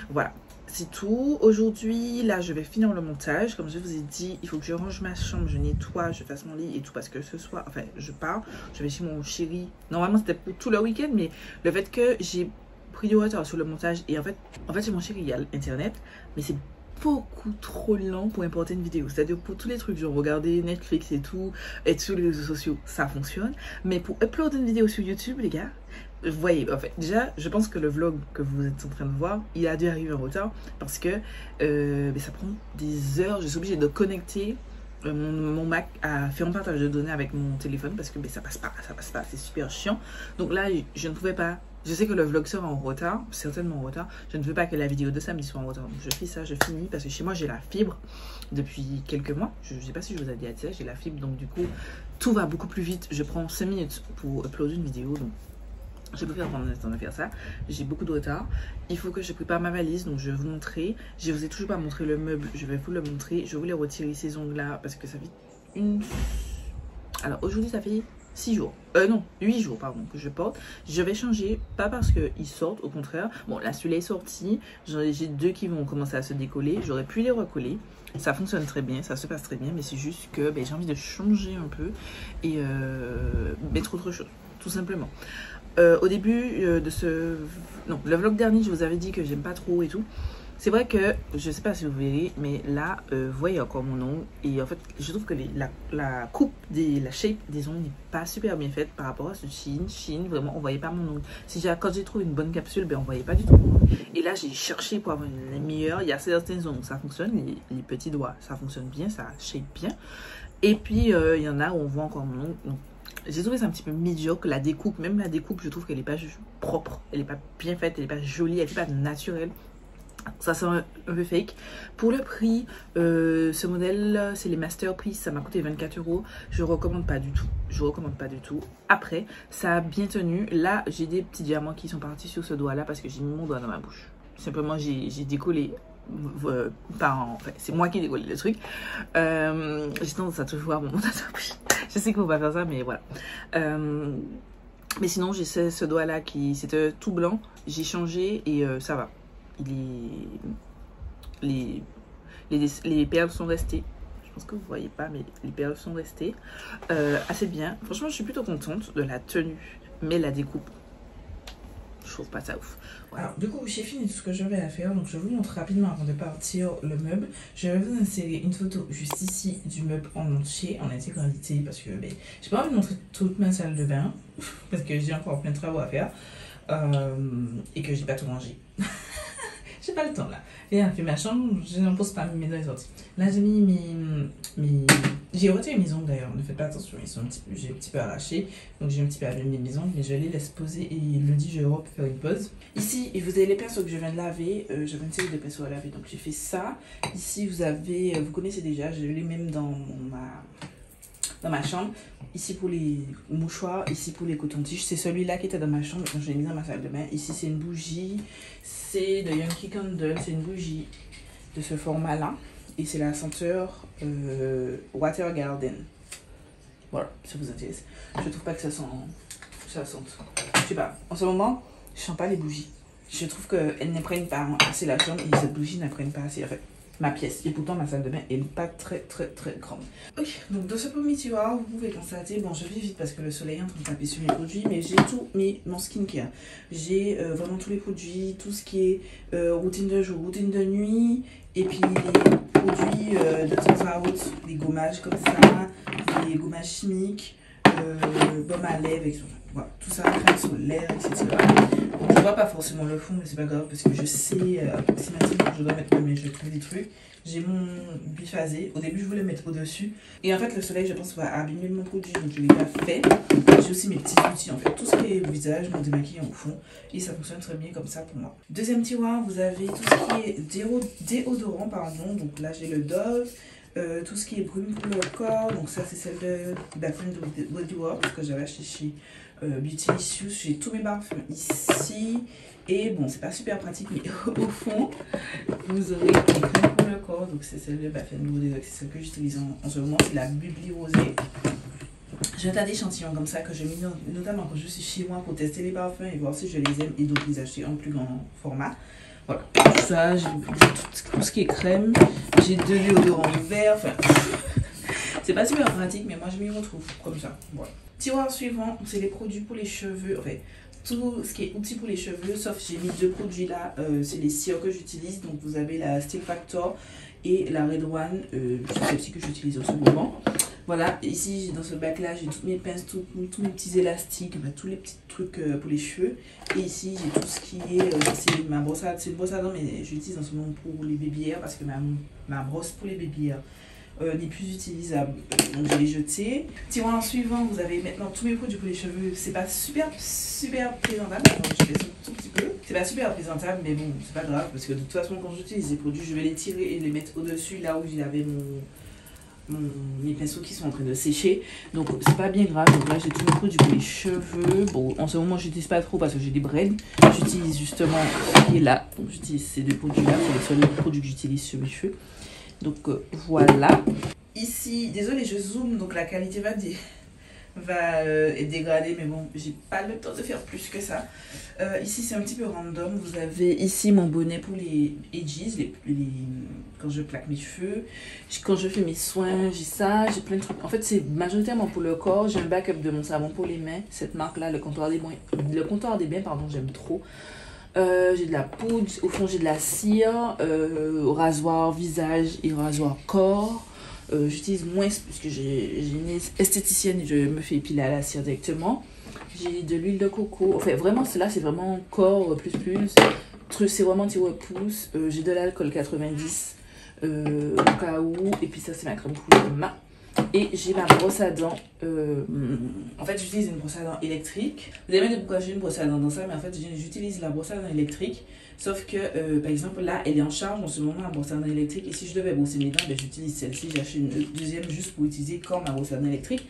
Voilà, c'est tout. Aujourd'hui, là je vais finir le montage. Comme je vous ai dit, il faut que je range ma chambre, je nettoie, je fasse mon lit et tout. Parce que ce soir, enfin je pars, je vais chez mon chéri. Normalement c'était pour tout le week-end, mais le fait que j'ai pris du retard sur le montage. Et en fait chez mon chéri il y a l'internet, mais c'est beaucoup trop lent pour importer une vidéo. C'est-à-dire pour tous les trucs, genre regarder Netflix et tout, être sur les réseaux sociaux, ça fonctionne. Mais pour uploader une vidéo sur YouTube, les gars, vous voyez, en fait, déjà, je pense que le vlog que vous êtes en train de voir, il a dû arriver en retard parce que ça prend des heures. Je suis obligée de connecter mon Mac à faire un partage de données avec mon téléphone parce que ça passe pas, c'est super chiant. Donc là, je ne pouvais pas. Je sais que le vlog sera en retard, certainement en retard. Je ne veux pas que la vidéo de samedi soit en retard. Donc je fais ça, je finis parce que chez moi j'ai la fibre depuis quelques mois. Je ne sais pas si je vous ai dit ça, j'ai la fibre. Donc du coup, tout va beaucoup plus vite. Je prends 5 minutes pour uploader une vidéo. Donc je peux faire prendre le temps de faire ça. J'ai beaucoup de retard. Il faut que je prépare ma valise. Donc je vais vous montrer. Je vous ai toujours pas montré le meuble. Je vais vous le montrer. Je voulais retirer ces ongles là parce que ça fait une... Alors aujourd'hui ça fait 6 jours, non, 8 jours pardon, que je porte. Je vais changer, pas parce qu'ils sortent, au contraire. Bon là celui-là est sorti, j'ai 2 qui vont commencer à se décoller. J'aurais pu les recoller, ça fonctionne très bien, ça se passe très bien. Mais c'est juste que j'ai envie de changer un peu et mettre autre chose, tout simplement. au début de ce... Non, le vlog dernier, je vous avais dit que j'aime pas trop et tout. C'est vrai que, je sais pas si vous verrez, mais là, vous voyez encore mon ongle. Et en fait, je trouve que la coupe, la shape des ongles n'est pas super bien faite par rapport à ce Shein. Vraiment, on voyait pas mon ongle. Quand j'ai trouvé une bonne capsule, ben on voyait pas du tout mon ongle. Et là, j'ai cherché pour avoir une meilleure. Il y a certains ongles, ça fonctionne. Les petits doigts, ça fonctionne bien, ça shape bien. Et puis, il y en a où on voit encore mon ongle. Donc, j'ai trouvé ça un petit peu médiocre. La découpe, même la découpe, je trouve qu'elle n'est pas propre. Elle n'est pas bien faite, elle n'est pas jolie, elle n'est pas naturelle. Ça sent un peu fake. Pour le prix, ce modèle, c'est les Masterpiece, ça m'a coûté 24 €. Je recommande pas du tout. Je recommande pas du tout. Après, ça a bien tenu. Là, j'ai des petits diamants qui sont partis sur ce doigt-là parce que j'ai mis mon doigt dans ma bouche. Simplement, j'ai décollé. Enfin, c'est moi qui ai décollé le truc. J'ai tendance à toujours voir mon doigt dans ma bouche. Je sais qu'il faut pas faire ça, mais voilà. Mais sinon, j'ai ce doigt-là qui c'était tout blanc. J'ai changé et ça va. Les perles sont restées. Je pense que vous voyez pas, mais les perles sont restées assez bien. Franchement, je suis plutôt contente de la tenue, mais la découpe, je trouve pas ça ouf. Ouais. Alors, du coup, j'ai fini tout ce que j'avais à faire, donc je vous montre rapidement avant de partir le meuble. Je vais vous insérer une photo juste ici du meuble en entier, en intégralité, parce que j'ai pas envie de montrer toute ma salle de bain, parce que j'ai encore plein de travaux à faire et que j'ai pas tout rangé. J'ai pas le temps là. J'ai fait ma chambre, je n'en pose pas mes maisons et sorties. Là j'ai mis mes... J'ai retiré mes ongles d'ailleurs, ne faites pas attention, ils sont j'ai un petit peu arrachés. Donc j'ai un petit peu abîmé mes ongles, mais je les laisse poser et le dit je vais faire une pause. Ici, vous avez les pinceaux que je viens de laver. J'avais une série de pinceaux à laver, donc j'ai fait ça. Ici vous avez, vous connaissez déjà, je les mets dans ma chambre. Ici pour les mouchoirs, ici pour les cotons-tiges. C'est celui-là qui était dans ma chambre quand je l'ai mis dans ma salle de bain. Ici c'est une bougie, c'est de Yankee Candle, c'est une bougie de ce format-là. Et c'est la senteur Water Garden. Voilà, ça vous intéresse. Je trouve pas que ça sente. Je sais pas, en ce moment, je sens pas les bougies. Je trouve qu'elles n'imprègnent pas assez la chambre et cette bougie n'imprègne pas assez. En fait, ma pièce. Et pourtant, ma salle de bain est pas très grande. Ok, donc dans ce premier tiroir, vous pouvez constater, bon, je vais vite parce que le soleil est en train de taper sur mes produits, mais j'ai tout mis mon skincare. J'ai vraiment tous les produits, tout ce qui est routine de jour, routine de nuit, et puis les produits de temps à autre, les gommages comme ça, les gommages chimiques, baume à lèvres, etc. Voilà, tout ça, crème solaire, etc. Donc, je vois pas forcément le fond, mais c'est pas grave parce que je sais approximativement que je dois mettre, mais je vais trouver des trucs. J'ai mon biphasé. Au début, je voulais mettre au-dessus. Et en fait, le soleil, je pense, va abîmer mon produit. Donc, je l'ai pas fait. J'ai aussi mes petits outils, en fait. Tout ce qui est visage, mon démaquillant au fond. Et ça fonctionne très bien comme ça pour moi. Deuxième tiroir, vous avez tout ce qui est déodorant, pardon. Donc là, j'ai le Dove. Tout ce qui est brume pour le corps. Donc ça, c'est celle de Bath & Body Works que j'avais acheté chez Beauty Issues. J'ai tous mes parfums ici. Et bon, c'est pas super pratique, mais au fond, vous aurez des crèmes pour le corps. Donc c'est celle de Bath & Body Works, c'est celle que j'utilise en ce moment. C'est la Bubly Rosée. J'ai un tas d'échantillons comme ça que je mets notamment quand je suis chez moi pour tester les parfums et voir si je les aime et donc les acheter en plus grand format. Voilà, tout ça, j'ai tout ce qui est crème, j'ai 2 déodorants verts, enfin, c'est pas super pratique, mais moi je m'y retrouve comme ça. Voilà. Tiroir suivant, c'est les produits pour les cheveux, enfin, tout ce qui est outils pour les cheveux, sauf j'ai mis 2 produits là, c'est les cires que j'utilise, donc vous avez la Steel Factor et la Red One, c'est celle-ci que j'utilise en ce moment. Voilà, ici dans ce bac là, j'ai toutes mes pinces, tous mes petits élastiques, tous les petits trucs pour les cheveux. Et ici, j'ai tout ce qui est, c'est ma brosse à dents, c'est une brosse à dents, mais j'utilise en ce moment pour les baby hairs parce que ma brosse pour les baby hairs n'est plus utilisable, donc je l'ai jetée. Tiroir suivant, vous avez maintenant tous mes produits pour les cheveux. C'est pas super présentable, donc je fais ça tout petit peu. C'est pas super présentable, mais bon, c'est pas grave parce que de toute façon, quand j'utilise les produits, je vais les tirer et les mettre au-dessus là où j'avais mes pinceaux qui sont en train de sécher, donc c'est pas bien grave. Donc là j'ai tous mes produits pour les cheveux. Bon, en ce moment j'utilise pas trop parce que j'ai des braids. J'utilise justement ce qui est là, donc j'utilise ces 2 produits là, c'est les seuls produits que j'utilise sur mes cheveux. Donc voilà. Ici, désolé je zoome, donc la qualité va va être dégradé, mais bon, j'ai pas le temps de faire plus que ça. Ici, c'est un petit peu random. Vous avez ici mon bonnet pour les edges, quand je plaque mes cheveux. Quand je fais mes soins, j'ai ça, j'ai plein de trucs. En fait, c'est majoritairement pour le corps. J'ai un backup de mon savon pour les mains. Cette marque-là, le comptoir des bains, pardon, j'aime trop. J'ai de la poudre, au fond j'ai de la cire, rasoir visage et rasoir corps. J'utilise moins parce que j'ai une esthéticienne et je me fais épiler à la cire directement. J'ai de l'huile de coco. Enfin, vraiment, celle-là, c'est vraiment corps plus. C'est vraiment anti-repousse. J'ai de l'alcool 90 au cas où. Et puis ça, c'est ma crème couleur de main. Et j'ai ma brosse à dents. En fait, j'utilise une brosse à dents électrique. Vous allez me dire pourquoi j'ai une brosse à dents dans ça, mais en fait, j'utilise la brosse à dents électrique. Sauf que, par exemple, là, elle est en charge en ce moment, la brosse à dents électrique. Et si je devais brosser mes dents, ben, j'utilise celle-ci. J'achète une deuxième juste pour utiliser comme ma brosse à dents électrique.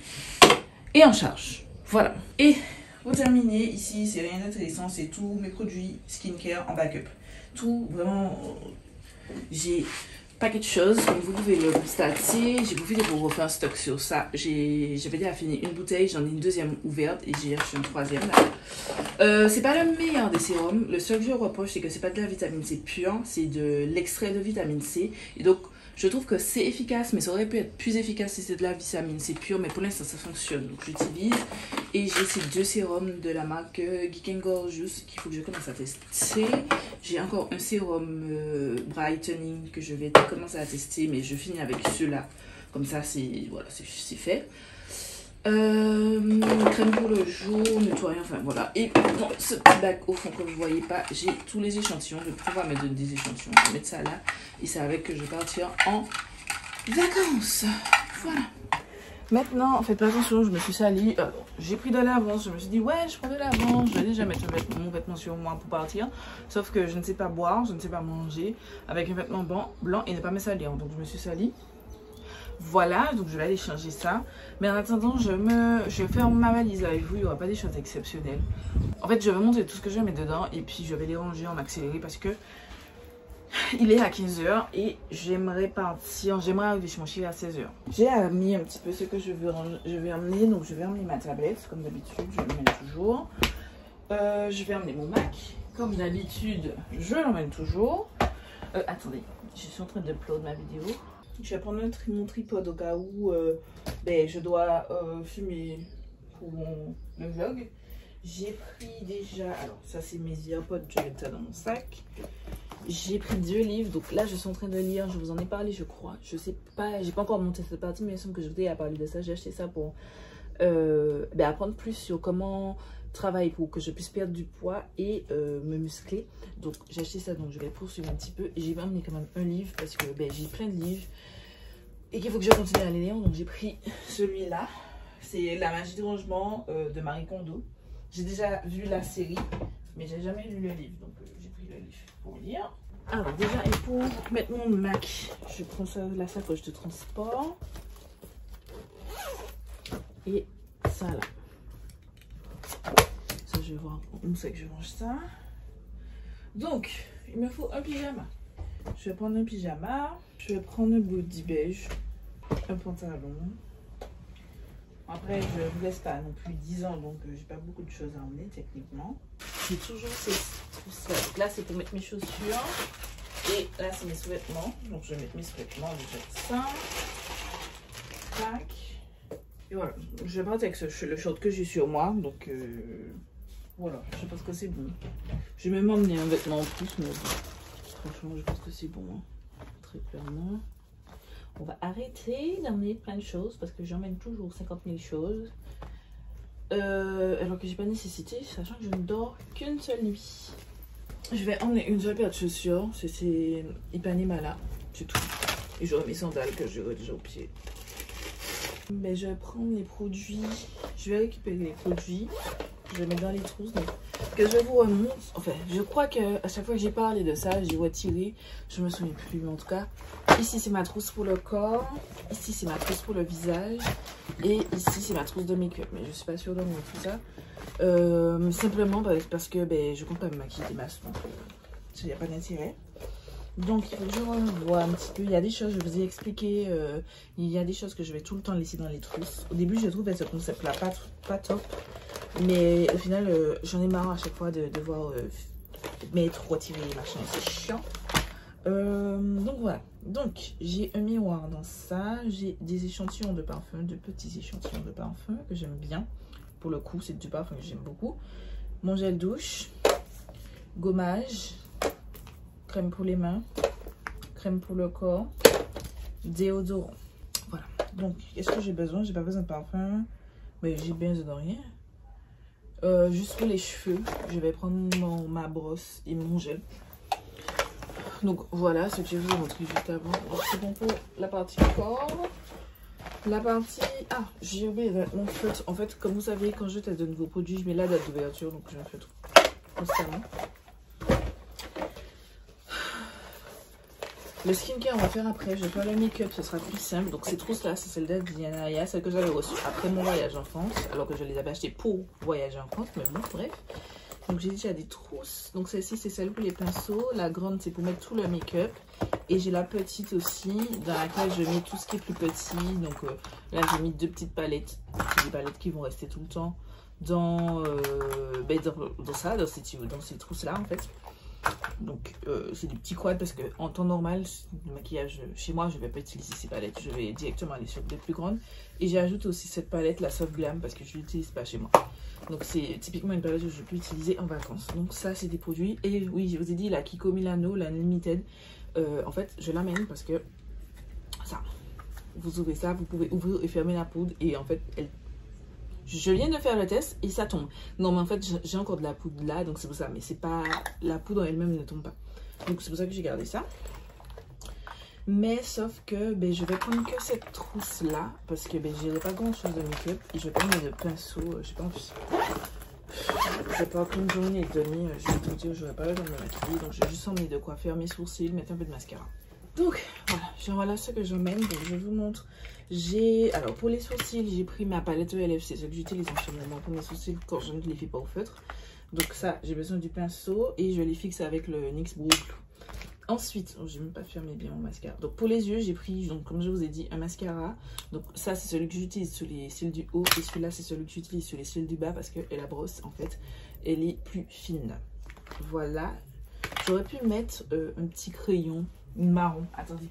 Et en charge. Voilà. Et pour terminer, ici, c'est rien d'intéressant. C'est tous mes produits skincare en backup. Tout, vraiment, j'ai paquet de choses, comme vous pouvez le constater. J'ai profité pour refaire un stock sur ça. J'avais déjà fini une bouteille, j'en ai une deuxième ouverte et j'ai acheté une troisième là. C'est pas le meilleur des sérums. Le seul que je reproche, c'est que c'est pas de la vitamine C pure, c'est de l'extrait de vitamine C. Et donc, je trouve que c'est efficace, mais ça aurait pu être plus efficace si c'est de la vitamine C pure. Mais pour l'instant, ça fonctionne. Donc, j'utilise. Et j'ai ces deux sérums de la marque Geek & Gorgeous qu'il faut que je commence à tester. J'ai encore un sérum brightening que je vais commencer à tester, mais je finis avec ceux-là. Comme ça, c'est voilà, c'est fait. Crème pour le jour, nettoyant, enfin voilà. Et dans ce petit bac au fond que vous ne voyez pas, j'ai tous les échantillons. Je vais pouvoir mettre des échantillons. Je vais mettre ça là. Et c'est avec que je vais partir en vacances. Voilà. Maintenant, faites pas attention, je me suis salie. J'ai pris de l'avance. Je me suis dit, ouais, je prends de l'avance. Je vais déjà mettre mon vêtement sur moi pour partir. Sauf que je ne sais pas boire, je ne sais pas manger avec un vêtement blanc et ne pas me salir. Donc, je me suis salie. Voilà, donc je vais aller changer ça. Mais en attendant, je ferme ma valise avec vous. Il n'y aura pas des choses exceptionnelles. En fait, je vais montrer tout ce que je vais mettre dedans. Et puis, je vais les ranger en accéléré parce que il est à 15 h et j'aimerais partir. J'aimerais arriver chez mon chéri à 16 h. J'ai mis un petit peu ce que je vais emmener. Donc, je vais emmener ma tablette, comme d'habitude. Je l'emmène toujours. Je vais emmener mon Mac. Comme d'habitude, je l'emmène toujours. Attendez, je suis en train de upload ma vidéo. Je vais prendre mon tripode au cas où je dois filmer pour le vlog. J'ai pris déjà, alors ça c'est mes AirPods, je vais mettre ça dans mon sac. J'ai pris 2 livres, donc là je suis en train de lire, je vous en ai parlé je crois. Je sais pas, j'ai pas encore monté cette partie, mais il me semble que je vous ai parlé de ça. J'ai acheté ça pour apprendre plus sur comment travailler pour que je puisse perdre du poids et me muscler. Donc j'ai acheté ça, donc je vais poursuivre un petit peu. Et j'ai amené quand même un livre parce que j'ai plein de livres et qu'il faut que je continue à les lire. Donc j'ai pris celui-là, c'est La magie du rangement de Marie Kondo. J'ai déjà vu la série, mais j'ai jamais lu le livre, donc j'ai pris le livre pour lire. Alors déjà, et pour mettre mon Mac, je prends ça, la sacoche de transport et ça là. Ça, je vais voir où c'est que je range ça. Donc, il me faut un pyjama. Je vais prendre un pyjama, je vais prendre un body beige, un pantalon. Après, je ne vous laisse pas non plus 10 ans, donc j'ai pas beaucoup de choses à emmener techniquement. J'ai toujours ces trousses-là. Donc là, c'est pour mettre mes chaussures. Et là, c'est mes sous-vêtements. Donc je vais mettre mes sous-vêtements, je vais mettre ça. Tac. Et voilà. Je vais partir avec le short que j'ai sur moi. Donc voilà, je pense que c'est bon. Je vais même emmener un vêtement en plus, mais bon, franchement, je pense que c'est bon. Hein. Très clairement. On va arrêter d'emmener plein de choses parce que j'emmène toujours 50 000 choses. Alors que j'ai pas nécessité, sachant que je ne dors qu'une seule nuit. Je vais emmener une seule paire de chaussures, c'est Ipanema là, c'est tout. Et j'aurai mes sandales que j'aurai déjà au pied. Mais je vais prendre les produits, je vais récupérer les produits, je vais mettre dans les trousses. Donc, que je vous remonte, enfin, je crois qu'à chaque fois que j'ai parlé de ça, j'ai retiré, je me souviens plus, mais en tout cas, ici c'est ma trousse pour le corps, ici c'est ma trousse pour le visage, et ici c'est ma trousse de make-up, mais je suis pas sûre de mettre tout ça. Simplement parce que je compte pas me maquiller des masses, donc il n'y a pas d'intérêt. Donc, il faut que je revoie un petit peu. Il y a des choses, je vous ai expliqué, il y a des choses que je vais tout le temps laisser dans les trousses. Au début, je trouve ce concept-là pas top. Mais au final, j'en ai marre à chaque fois de devoir mettre, retirer les machins. C'est chiant. Donc voilà. Donc, j'ai un miroir dans ça. J'ai des échantillons de parfum, de petits échantillons de parfum que j'aime bien. Pour le coup, c'est du parfum que j'aime beaucoup. Mon gel douche, gommage, crème pour les mains, crème pour le corps, déodorant. Voilà. Donc, est-ce que j'ai besoin? J'ai pas besoin de parfum. Mais j'ai besoin de rien. Juste pour les cheveux, je vais prendre ma brosse et mon gel. Donc voilà ce que je vais vous montrer juste avant. C'est bon pour la partie corps. La partie... Ah, j'ai oublié mon feutre. En fait, comme vous savez, quand je teste de nouveaux produits, je mets la date d'ouverture. Donc je me feutre constamment. Le skincare, on va faire après. Je vais faire le make-up, ce sera plus simple. Donc, ces trousses-là, c'est celle d'Adiana, celle que j'avais reçue après mon voyage en France. Alors que je les avais achetées pour voyager en France. Mais bon, bref. Donc, j'ai déjà des trousses. Donc, celle-ci, c'est celle pour les pinceaux. La grande, c'est pour mettre tout le make-up. Et j'ai la petite aussi, dans laquelle je mets tout ce qui est plus petit. Donc, là, j'ai mis 2 petites palettes. C'est des palettes qui vont rester tout le temps dans ces trousses-là, en fait. Donc c'est des petits quads parce que en temps normal le maquillage chez moi je vais pas utiliser ces palettes, je vais directement aller sur des plus grandes. Et j'ai ajouté aussi cette palette, la Soft Glam, parce que je l'utilise pas chez moi. Donc c'est typiquement une palette que je peux utiliser en vacances. Donc ça c'est des produits. Et oui, je vous ai dit la Kiko Milano, la Limited, en fait je l'amène parce que ça, vous ouvrez ça, vous pouvez ouvrir et fermer la poudre et en fait je viens de faire le test et ça tombe. Non, mais en fait, j'ai encore de la poudre là, donc c'est pour ça. Mais c'est pas... La poudre elle-même ne tombe pas. Donc c'est pour ça que j'ai gardé ça. Mais sauf que je vais prendre que cette trousse-là. Parce que j'ai pas grand-chose de make-up. Et je vais prendre de pinceau. Je sais pas, en plus... Je vais pas prendre une journée et demie. Je vais te dire, je vais pas le temps de me maquiller. Donc j'ai juste envie de quoi faire mes sourcils, mettre un peu de mascara. Donc voilà ce que j'emmène. Donc je vous montre. Alors pour les sourcils, j'ai pris ma palette ELF, c'est ce que j'utilise en ce moment pour mes sourcils quand je ne les fais pas au feutre. Donc ça, j'ai besoin du pinceau et je les fixe avec le NYX Brow Glue. Ensuite, j'ai même pas fermé bien mon mascara. Donc pour les yeux, j'ai pris, donc comme je vous ai dit, un mascara. Donc ça, c'est celui que j'utilise sur les cils du haut et celui-là, c'est celui que j'utilise sur les cils du bas parce que la brosse, en fait, elle est plus fine. Voilà. J'aurais pu mettre un petit crayon marron. Attendez.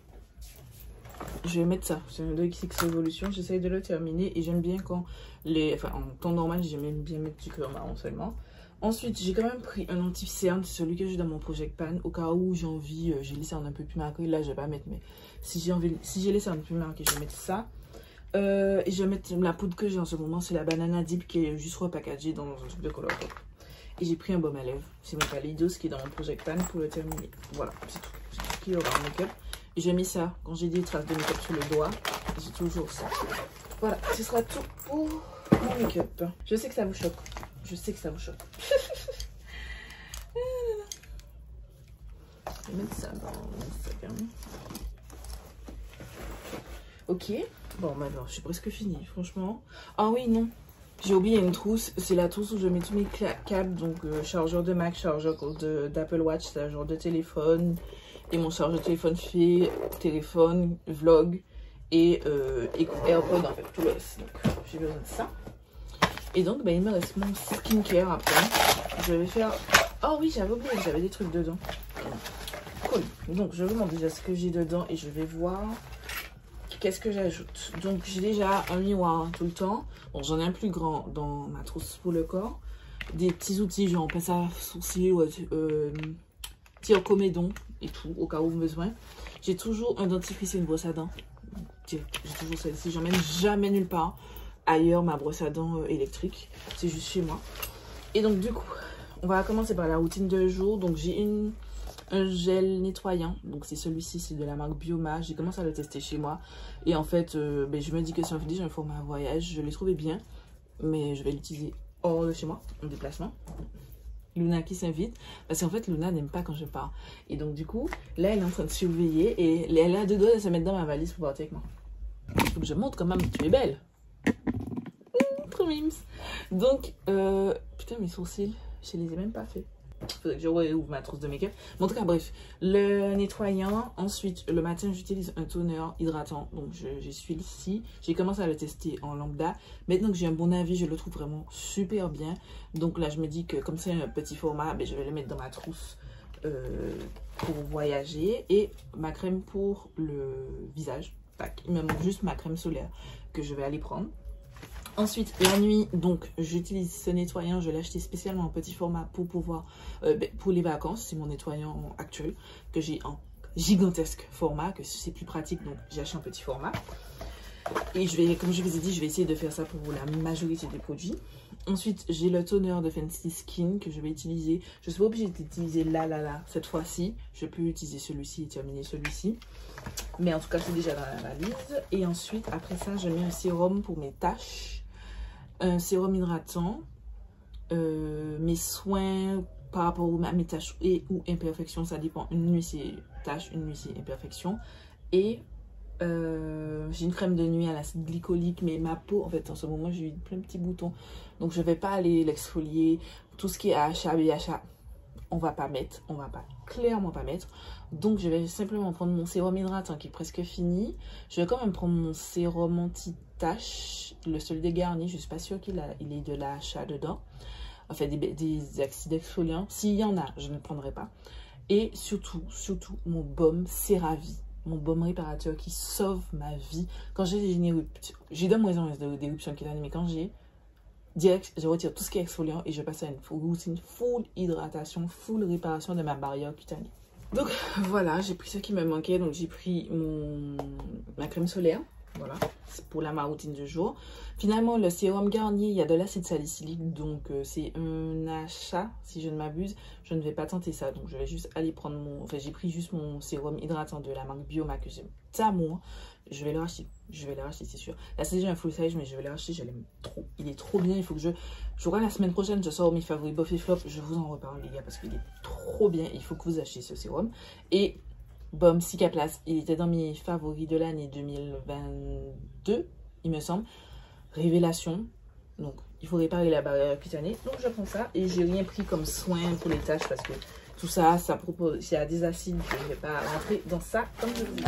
Je vais mettre ça, c'est un de XX Evolution, j'essaye de le terminer et j'aime bien quand en temps normal, j'aime bien mettre du crayon marron seulement. Ensuite, j'ai quand même pris un anti-cerne, c'est celui que j'ai dans mon Project Pan, au cas où j'ai envie, j'ai les cernes un peu plus marquées, là je vais pas mettre, mais si j'ai les cernes plus marquées, je vais mettre ça. Et je vais mettre la poudre que j'ai en ce moment, c'est la Banana Dip qui est juste repackagée dans un truc de color pop. Et j'ai pris un baume à lèvres, c'est mon Kaleidos qui est dans mon Project Pan pour le terminer. Voilà, c'est tout ce qu'il y aura en make-up. J'ai mis ça quand j'ai des traces de make-up sur le doigt. J'ai toujours ça. Voilà, ce sera tout pour mon make-up. Je sais que ça vous choque. Je sais que ça vous choque. Je vais mettre ça dans Instagram. Ok. Bon, maintenant, je suis presque finie, franchement. Ah oui, non. J'ai oublié une trousse. C'est la trousse où je mets tous mes câbles. Donc, chargeur de Mac, chargeur d'Apple Watch, chargeur de téléphone. Et mon chargeur de téléphone fait téléphone, vlog et AirPod en fait, tout le reste. Donc j'ai besoin de ça. Et donc il me reste mon skincare après. Je vais faire... Oh oui, j'avais oublié, j'avais des trucs dedans. Cool. Donc je vous montre déjà ce que j'ai dedans et je vais voir qu'est-ce que j'ajoute. Donc j'ai déjà un miroir tout le temps. Bon, j'en ai un plus grand dans ma trousse pour le corps. Des petits outils genre pince à sourcils ou tire comédon et tout au cas où besoin. J'ai toujours un dentifrice et une brosse à dents. J'ai toujours celle-ci, j'emmène jamais nulle part ailleurs ma brosse à dents électrique, c'est juste chez moi. Et donc du coup on va commencer par la routine de jour. Donc j'ai un gel nettoyant, donc c'est celui-ci, c'est de la marque Bioma. J'ai commencé à le tester chez moi et en fait je me dis que si on fait déjà un format voyage, je l'ai trouvé bien, mais je vais l'utiliser hors de chez moi en déplacement. Luna qui s'invite, parce qu'en fait Luna n'aime pas quand je pars. Et donc du coup, là elle est en train de surveiller et elle a 2 doigts de se mettre dans ma valise pour partir avec moi. Il faut que je montre quand même que tu es belle. Trop mimes. Donc, putain mes sourcils, je les ai même pas fait. Faudrait que je réouvre ma trousse de make-up. Mais en tout cas, bref, le nettoyant. Ensuite, le matin, j'utilise un toner hydratant. Donc, j'ai celui-ci. J'ai commencé à le tester en lambda. Maintenant que j'ai un bon avis, je le trouve vraiment super bien. Donc là, je me dis que comme c'est un petit format, ben, je vais le mettre dans ma trousse pour voyager. Et ma crème pour le visage. Tac. Il me manque juste ma crème solaire que je vais aller prendre. Ensuite, la nuit, donc, j'utilise ce nettoyant. Je l'ai acheté spécialement en petit format pour pouvoir, pour les vacances. C'est mon nettoyant actuel que j'ai en gigantesque format, que c'est plus pratique. Donc, j'ai acheté en petit format. Et je vais, comme je vous ai dit, je vais essayer de faire ça pour la majorité des produits. Ensuite, j'ai le toner de Fancy Skin que je vais utiliser. Je ne suis pas obligée d'utiliser là, cette fois-ci. Je peux utiliser celui-ci et terminer celui-ci. Mais en tout cas, c'est déjà dans la valise. Et ensuite, après ça, je mets un sérum pour mes taches. Un sérum hydratant. Mes soins par rapport à mes taches et ou imperfections, ça dépend. Une nuit, c'est taches, une nuit, c'est imperfection. Et j'ai une crème de nuit à l'acide glycolique, mais ma peau, en fait, en ce moment, j'ai eu plein de petits boutons. Donc, je ne vais pas aller l'exfolier. Tout ce qui est AHA, BHA, on va pas mettre. On va pas, clairement pas mettre. Donc, je vais simplement prendre mon sérum hydratant qui est presque fini. Je vais quand même prendre mon sérum anti-tache, le seul dégarni. Je ne suis pas sûre qu'il ait de l'AHA dedans. Enfin, des acides exfoliants. S'il y en a, je ne le prendrai pas. Et surtout, mon baume CeraVe. Mon baume réparateur qui sauve ma vie. Quand j'ai une éruption, j'ai de moins en moins d'éruptions cutanées, mais quand j'ai direct, je retire tout ce qui est exfoliant et je passe à une routine full hydratation, full réparation de ma barrière cutanée. Donc voilà, j'ai pris ce qui me manquait. Donc j'ai pris ma crème solaire. Voilà, c'est pour ma routine du jour. Finalement, le sérum Garnier, il y a de l'acide salicylique, donc c'est un achat, si je ne m'abuse. Je ne vais pas tenter ça, donc je vais juste aller prendre Enfin, j'ai pris juste mon sérum hydratant de la marque Bioma que j'aime d'amour. Je vais le racheter, c'est sûr. Là, c'est déjà un full size, mais je vais le racheter, je l'aime trop. Il est trop bien, il faut que je vois la semaine prochaine, je sors mes favoris Buff et Flop. Je vous en reparle, les gars, parce qu'il est trop bien. Il faut que vous achetiez ce sérum. Et Baume Cicaplast, il était dans mes favoris de l'année 2022, il me semble. Révélation. Donc, il faut réparer la barrière cutanée. Donc, je prends ça. Et j'ai rien pris comme soin pour les taches parce que tout ça, ça propose. Il y a des acides que je ne vais pas rentrer dans ça comme je vous dis.